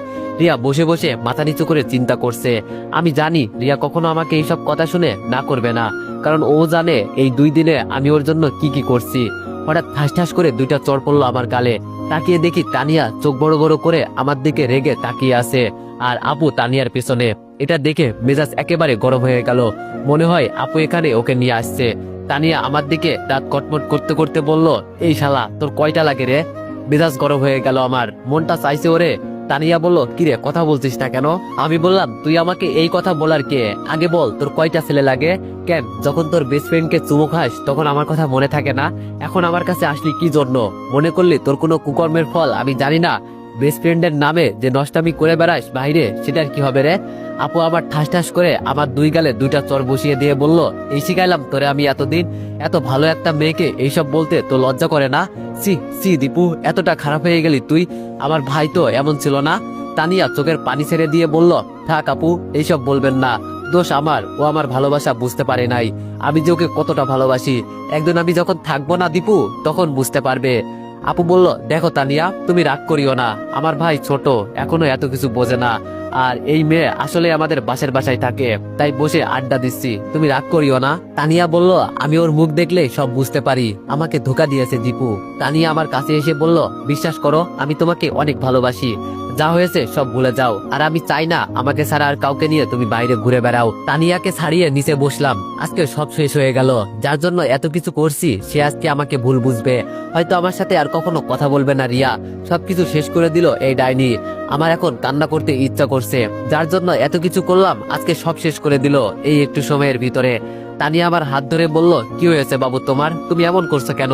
রিয়া বসে বসে মাথা নিচু করে চিন্তা করছে। আমি জানি রিয়া কখনো আমাকে এইসব কথা শুনে না করবে না, কারণ ও জানে এই 2 দিনে আমি ওর জন্য কি কি করছি। হঠাৎ ঠাস ঠাস করে 2টা চড় পড়লো আমার গালে, তাকিয়ে দেখি তানিয়া চোখ বড় বড় করে আমার দিকে রেগে তাকিয়ে আছে, আর আপু তানিয়ার পেছনে। এটা দেখে মেজাজ একেবারে গরম হয়ে গেল, মনে হয় আপু এখানে ওকে নিয়ে আসছে। তানিয়া আমার দিকে দাঁত কটমট করতে করতে বলল, এই শালা তোর কয়টা লাগে রে? মেজাজ গরম হয়ে গেল আমার, মনটা চাইছে ওরে। তানিয়া বলল, কিরে কথা বলছিস না কেন? আমি বললাম, তুই আমাকে এই কথা বলার কে? আগে বল তোর কয়টা ছেলে লাগে? কেন যখন তোর বেস্ট ফ্রেন্ডকে চুমু খাস তখন আমার কথা মনে থাকে না? এখন আমার কাছে আসলি কি জন্য? মনে করলি তোর কোনো কুকর্মের ফল আমি জানি না? বেস্ট ফ্রেন্ডের নামে যে নষ্টামি করে বেড়াস বাইরে, সেটার কি হবে রে? আপু আবার ঠাস ঠাস করে আমার 2 গালে 2টা চর বসিয়ে দিয়ে বলল, এই শিখাইলাম তোরে আমি এতদিন? এত ভালো একটা মেয়েকে এইসব বলতে তো লজ্জা করে না? সি সি দীপু, এতটা খারাপ হয়ে গেলি তুই, আমার ভাই তো এমন ছিল না। তানিয়া চোখের পানি ছেড়ে দিয়ে বলল, থাক আপু এইসব বলবেন না, দোষ আমার, ও আমার ভালোবাসা বুঝতে পারে নাই, আমি যে ওকে কতটা ভালোবাসি, একদিন আমি যখন থাকবো না দীপু তখন বুঝতে পারবে। আপু বলল, দেখো তানিয়া তুমি রাগ করিও না, আমার ভাই ছোট, এখনো এত কিছু বোঝে না, আর এই মেয়ে আসলে আমাদের বাসের বাসায় থাকে, তাই বসে আড্ডা দিচ্ছি, তুমি রাগ করিও না। তানিয়া বলল, আমি ওর মুখ দেখলে সব বুঝতে পারি, আমাকে ধোকা দিয়েছে দীপু। তানিয়া আমার কাছে এসে বলল, বিশ্বাস করো আমি তোমাকে অনেক ভালোবাসি, যা হয়েছে সব ভুলে যাও, আর আমি চাই না আমাকে ছাড়া আর কাউকে নিয়ে তুমি বাইরে ঘুরে বেড়াও। তানিয়াকে ছাড়িয়ে নিচে বসলাম। আজকে সব শেষ হয়ে গেল। যার জন্য এত কিছু করছি সে আজকে আমাকে ভুল বুঝবে, হয়তো আমার সাথে আর কখনো কথা বলবে না। রিয়া সবকিছু শেষ করে দিল এই ডাইনি। আমার এখন কান্না করতে ইচ্ছা করছে, যার জন্য এত কিছু করলাম আজকে সব শেষ করে দিল এই একটু সময়ের ভিতরে। তানিয়া আমার হাত ধরে বলল, কি হয়েছে বাবু তোমার, তুমি এমন করছো কেন?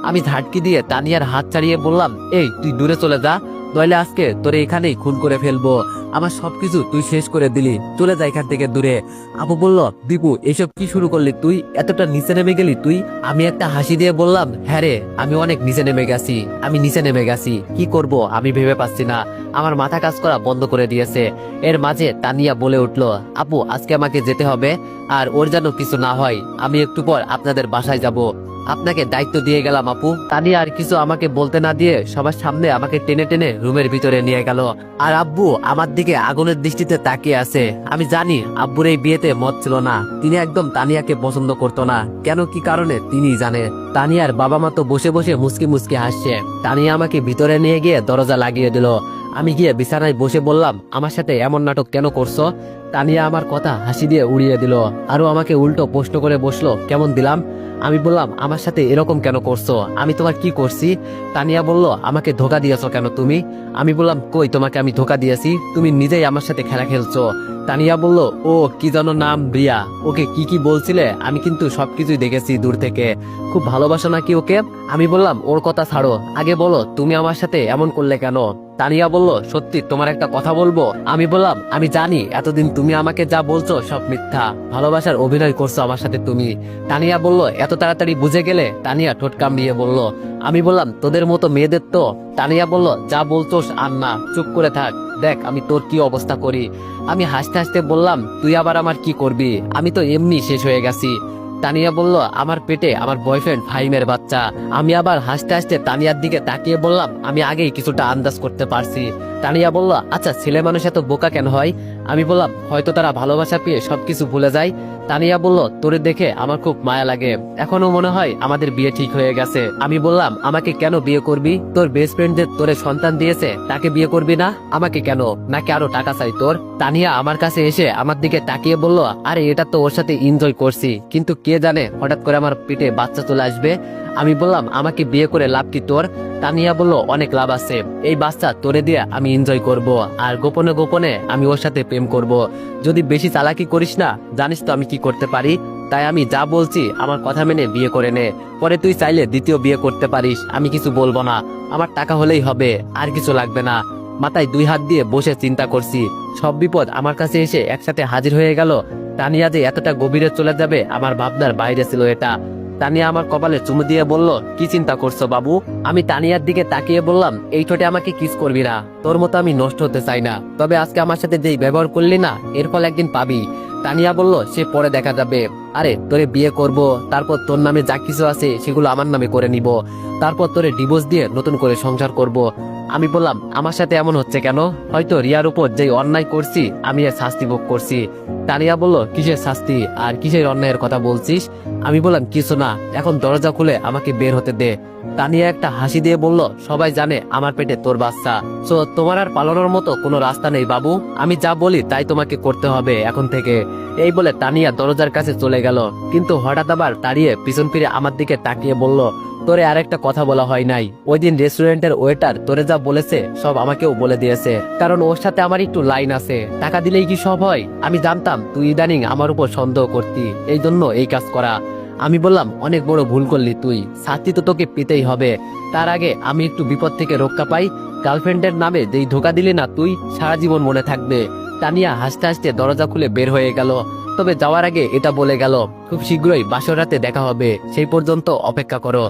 আমি ঝাটকি দিয়ে তানিয়ার হাত ছাড়িয়ে বললাম, এই তুই দূরে চলে যা, নইলে আজকে তোরে এখানেই খুন করে ফেলবো। আমার সবকিছু তুই শেষ করে দিলি, চলে যা এখান থেকে দূরে। আপু বলল, দীপু এসব কি শুরু করলি তুই, এতটা নিচে নেমে গেলি তুই? আমি একটা হাসি দিয়ে বললাম, হ্যাঁ রে, আমি অনেক নিচে নেমে গেছি, আমি নিচে নেমে গেছি, কি করব আমি ভেবে পাচ্ছি না, আমার মাথা কাজ করা বন্ধ করে দিয়েছে। এর মাঝে তানিয়া বলে উঠলো, আপু আজকে আমাকে যেতে হবে, আর ওর যেন কিছু না হয়, আমি একটু পর আপনাদের বাসায় যাব, আপনাকে দায়িত্ব দিয়ে গেলাম আপু। তানিয়া আর কিছু আমাকে বলতে না দিয়ে সবার সামনে আমাকে টেনে টেনে রুমের ভিতরে নিয়ে গেল। আর আব্বু আমার দিকে আগুনের দৃষ্টিতে তাকিয়ে আছে। আমি জানি আব্বুর এই বিয়েতে মত ছিল না, তিনি একদম তানিয়াকে পছন্দ করতো না, কেন কি কারণে তিনি জানে। তানিয়ার বাবা মা তো বসে বসে মুসকি মুসকি হাসছে। তানিয়া আমাকে ভিতরে নিয়ে গিয়ে দরজা লাগিয়ে দিল। আমি গিয়ে বিছানায় বসে বললাম, আমার সাথে এমন নাটক কেন করছো? তানিয়া আমার কথা হাসি দিয়ে উড়িয়ে দিল, আরো আমাকে উল্টো প্রশ্ন করে বসলো, কেমন দিলাম? আমি বললাম, আমার সাথে এরকম কেন করছো, আমি তোমার কি করছি? তানিয়া বলল, আমাকে ধোকা দিয়েছো কেন তুমি? আমি বললাম, কই তোমাকে আমি ধোকা দিয়েছি, তুমি নিজেই আমার সাথে খেলা খেলছো। তানিয়া বলল, ও কি যেন নাম, রিয়া, ওকে কি কি বলছিলে? আমি কিন্তু সবকিছুই দেখেছি দূর থেকে, খুব ভালোবাসো নাকি ওকে? আমি বললাম, ওর কথা ছাড়ো, আগে বলো তুমি আমার সাথে এমন করলে কেন? তানিয়া বলল, সত্যি তোমার একটা কথা বলবো? আমি বললাম, আমি জানি এতদিন তুমি আমাকে যা বলছো সব মিথ্যা, ভালোবাসার অভিনয় করছো আমার সাথে তুমি। তানিয়া বলল, এত তাড়াতাড়ি বুঝে গেলে? তানিয়া ঠোঁট কামড়িয়ে বলল। আমি বললাম, তোদের মতো মেয়েদের তো। তানিয়া বলল, যা বলছোস আর না, চুপ করে থাক, দেখ আমি তোর কি অবস্থা করি। আমি হাসতে হাসতে বললাম, তুই আবার আমার কি করবি, আমি তো এমনি শেষ হয়ে গেছি। তানিয়া বলল, আমার পেটে আমার বয়ফ্রেন্ড ফাহিমের বাচ্চা। আমি আবার হাসতে হাসতে তানিয়ার দিকে তাকিয়ে বললাম, আমি আগেই কিছুটা আন্দাজ করতে পারছি। তানিয়া বলল, আচ্ছা ছেলে মানুষ এত বোকা কেন হয়? আমি বললাম, হয়তো তারা ভালোবাসা পেয়ে সবকিছু ভুলে যায়। তানিয়া বলল, তোরে দেখে আমার খুব মায়া লাগে, এখনো মনে হয় আমাদের বিয়ে ঠিক হয়ে গেছে। আমি বললাম, আমাকে কেন বিয়ে করবি? তোর বেস্ট ফ্রেন্ডদের তোরে সন্তান দিয়েছে, তাকে বিয়ে করবি না? আমাকে কেন, নাকি আরো টাকা চাই তোর? তানিয়া আমার কাছে এসে আমার দিকে তাকিয়ে বলল, আরে এটা তো ওর সাথে এনজয় করছি, কিন্তু কে জানে হঠাৎ করে আমার পেটে বাচ্চা চলে আসবে। আমি বললাম, আমাকে বিয়ে করে লাভ কি তোর? তানিয়া বলল, অনেক লাভ আছে, এই বাচ্চা তোরে দিয়ে আমি এনজয় করব, আর গোপনে গোপনে আমি ওর সাথে প্রেম করব। যদি বেশি চালাকি করিস না, জানিস তো আমি কি করতে পারি, তাই আমি যা বলছি আমার কথা মেনে বিয়ে করে নে, পরে তুই চাইলে দ্বিতীয় বিয়ে করতে পারিস, আমি কিছু বলবো না, আমার টাকা হলেই হবে, আর কিছু লাগবে না। মাথায় দুই হাত দিয়ে বসে চিন্তা করছি, সব বিপদ আমার কাছে এসে একসাথে হাজির হয়ে গেল। তানিয়া যে এতটা গভীরে চলে যাবে আমার ভাবনার বাইরে ছিল এটা। তানিয়া আমার কপালে চুমু দিয়ে বলল, কি চিন্তা করছো বাবু? আমি তানিয়ার দিকে তাকিয়ে বললাম, এই ঠোঁটে আমাকে কিস করবি না, তোর মতো আমি নষ্ট হতে চাই না, তবে আজকে আমার সাথে যেই ব্যবহার করলি না, এর ফল একদিন পাবি। তানিয়া বলল, সে পরে দেখা যাবে, আরে তোরে বিয়ে করব, তারপর তোর নামে যা কিছু আছে সেগুলো আমার নামে করে নিব, তারপর তোরে ডিভোর্স দিয়ে নতুন করে সংসার করব। আমি বললাম, আমার সাথে এমন হচ্ছে কেন? হয়তো রিয়ার উপর যেই অন্যায় করছি আমি এর শাস্তি ভোগ করছি। তানিয়া বলল, কিসের শাস্তি আর কিসের অন্যায়ের কথা বলছিস? আমি বললাম, কিছু না, এখন দরজা খুলে আমাকে বের হতে দে। তানিয়া একটা হাসি দিয়ে বলল, সবাই জানে আমার পেটে তোর বাচ্চা, সো তোমার আর পালানোর মতো কোনো রাস্তা নেই বাবু, আমি যা বলি তাই তোমাকে করতে হবে এখন থেকে। এই বলে তানিয়া দরজার কাছে চলে গেল, কিন্তু হঠাৎ আবার দাঁড়িয়ে পিছন ফিরে আমার দিকে তাকিয়ে বলল, তোরে আরেকটা কথা বলা হয় নাই, ওই দিন রেস্টুরেন্টের ওয়েটার তোরে যা বলেছে সব আমাকেও বলে দিয়েছে, কারণ ওর সাথে আমার একটু লাইন আছে, টাকা দিলেই কি সব হয়? আমি জানতাম তুই ইদানিং আমার উপর সন্দেহ করতি, এই জন্য এই কাজ করা। আমি বললাম, অনেক বড় ভুল করলি তুই, শাস্তি তো তোকে পেতেই হবে, তার আগে আমি একটু বিপদ থেকে রক্ষা পাই। গার্লফ্রেন্ডের নামে যেই ধোকা দিলি না তুই, সারা জীবন মনে থাকবে। তানিয়া হাসতে হাসতে দরজা খুলে বের হয়ে গেল, তবে যাওয়ার আগে এটা বলে গেল, খুব শীঘ্রই বাসর রাতে দেখা হবে, সেই পর্যন্ত অপেক্ষা করো।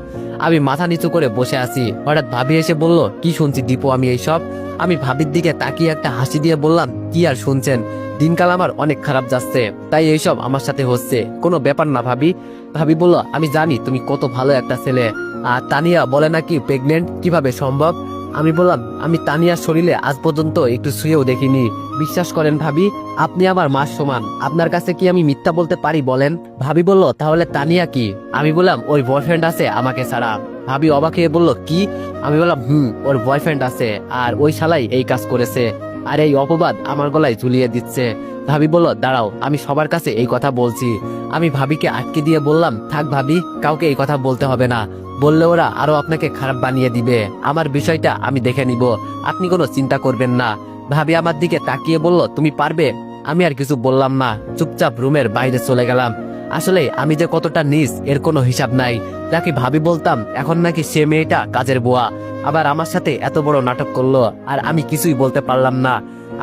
আমি মাথা নিচু করে বসে আছি, হঠাৎ ভাবি এসে বলল, কি শুনছি দীপু আমি এইসব? আমি ভাবির দিকে তাকিয়ে একটা হাসি দিয়ে বললাম, কি আর শুনছেন, দিনকাল আমার অনেক খারাপ যাচ্ছে, তাই এইসব আমার সাথে হচ্ছে, কোনো ব্যাপার না ভাবি। ভাবি বলল, আমি জানি তুমি কত ভালো একটা ছেলে, আর তানিয়া বলে নাকি প্রেগনেন্ট, কিভাবে সম্ভব? আমি বললাম, আমি তানিয়ার শরীরে আজ পর্যন্ত একটু শুয়েও দেখিনি, বিশ্বাস করেন ভাবি, আপনি আমার মার সমান, আপনার কাছে কি আমি মিথ্যা বলতে পারি বলেন? ভাবি বলল, তাহলে তানিয়া কি? আমি বললাম, ওই বয়ফ্রেন্ড আছে আমাকে ছাড়া। ভাবি অবাক হয়ে বলল, কি? আমি বললাম, ওর বয়ফ্রেন্ড আছে, আর ওই শালাই এই কাজ করেছে, আর এই অপবাদ আমার গলায় ঝুলিয়ে দিচ্ছে। ভাবি বলল, দাঁড়াও, আমি সবার কাছে এই কথা বলছি। আমি ভাবিকে আটকে দিয়ে বললাম, থাক ভাবি, কাউকে এই কথা বলতে হবে না, বললে ওরা আরো আপনাকে খারাপ বানিয়ে দিবে। আমার বিষয়টা আমি দেখে নিব, আপনি কোনো চিন্তা করবেন না। ভাবি আমার দিকে তাকিয়ে বলল, তুমি পারবে? আমি আর কিছু বললাম না, চুপচাপ রুমের বাইরে চলে গেলাম। আসলে আমি যে কতটা নিস এর কোনো হিসাব নাই। যাকে ভাবি বলতাম, এখন নাকি সে মেয়েটা কাজের বুয়া, আবার আমার সাথে এত বড় নাটক করলো, আর আমি কিছুই বলতে পারলাম না।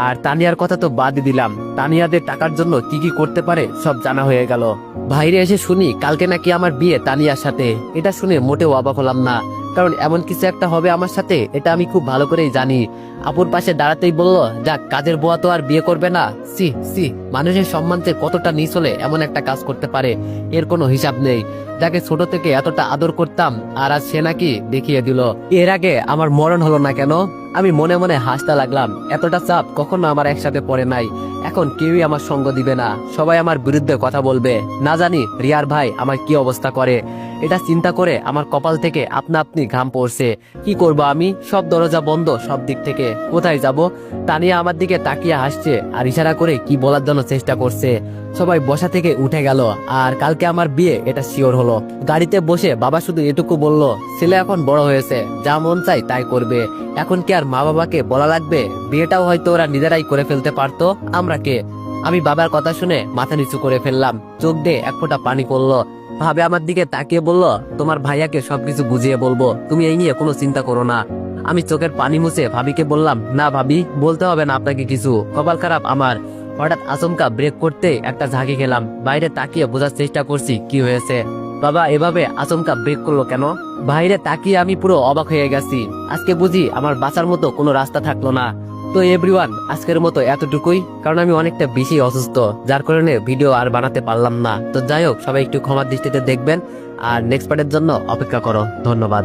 আর তানিয়ার কথা তো বাদই দিলাম, তানিয়াদের টাকার জন্য কি কি করতে পারে সব জানা হয়ে গেল। বাইরে এসে শুনি কালকে নাকি আমার বিয়ে তানিয়ার সাথে। এটা শুনে মোটেও অবাক হলাম না, কারণ এমন কিছু একটা হবে আমার সাথে, এটা আমি খুব ভালো করেই জানি। আপুর পাশে দাঁড়াতেই বলল, যাক, কাজের বুয়া তো আর বিয়ে করবে না। সি সি, মানুষের সম্মানতে কতটা নিচ হলে এমন একটা কাজ করতে পারে, এর কোনো হিসাব নেই। যাকে ছোট থেকে এতটা আদর করতাম, আর আজ সে নাকি দেখিয়ে দিল। এর আগে আমার মরণ হলো না কেন? আমি মনে মনে হাসতে লাগলাম। এতটা চাপ কখনো আমার একসাথে পড়ে নাই। এখন কেউই আমার সঙ্গ দিবে না, সবাই আমার বিরুদ্ধে কথা বলবে। না জানি রিয়ার ভাই আমার কি অবস্থা করে। এটা চিন্তা করে আমার কপাল থেকে আপনা আপনি ঘাম পড়ছে। কি করব আমি? সব দরজা বন্ধ সব দিক থেকে, কোথায় যাব? তানিয়া আমার দিকে তাকিয়ে হাসছে আর ইশারা করে কি বলার জন্য চেষ্টা করছে। সবাই বসা থেকে উঠে গেল, আর কালকে আমার বিয়ে, এটা শিওর হলো। গাড়িতে বসে বাবা শুধু এটুকু বলল, ছেলে এখন বড় হয়েছে, যা মন চাই তাই করবে। এখন কি আর মা বাবাকে বলা লাগবে? বিয়েটাও হয়তো ওরা নিজেরাই করে ফেলতে পারতো, আমরা কে? আমি বাবার কথা শুনে মাথা নিচু করে ফেললাম, চোখ দিয়ে এক ফোঁটা পানি পড়লো। ভাবে আমার দিকে তাকিয়ে বলল, তোমার ভাইয়াকে সবকিছু বুঝিয়ে বলবো, তুমি এই নিয়ে কোনো চিন্তা করো না। আমি চোখের পানি মুছে ভাবিকে বললাম, না ভাবি, বলতে হবে না আপনাকে কিছু, কপাল খারাপ আমার। হঠাৎ আচমকা ব্রেক করতে একটা ঝাঁকি খেলাম, বাইরে তাকিয়ে বোঝার চেষ্টা করছি কি হয়েছে। বাবা এভাবে আচমকা ব্রেক করলো কেন? বাইরে তাকিয়ে আমি পুরো অবাক হয়ে গেছি। আজকে বুঝি আমার বাঁচার মতো কোনো রাস্তা থাকলো না। তো এভরিওয়ান, আজকের মতো এতটুকুই, কারণ আমি অনেকটা বেশি অসুস্থ, যার কারণে ভিডিও আর বানাতে পারলাম না। তো যাই হোক, সবাই একটু ক্ষমার দৃষ্টিতে দেখবেন, আর নেক্সট পার্টের জন্য অপেক্ষা করো। ধন্যবাদ।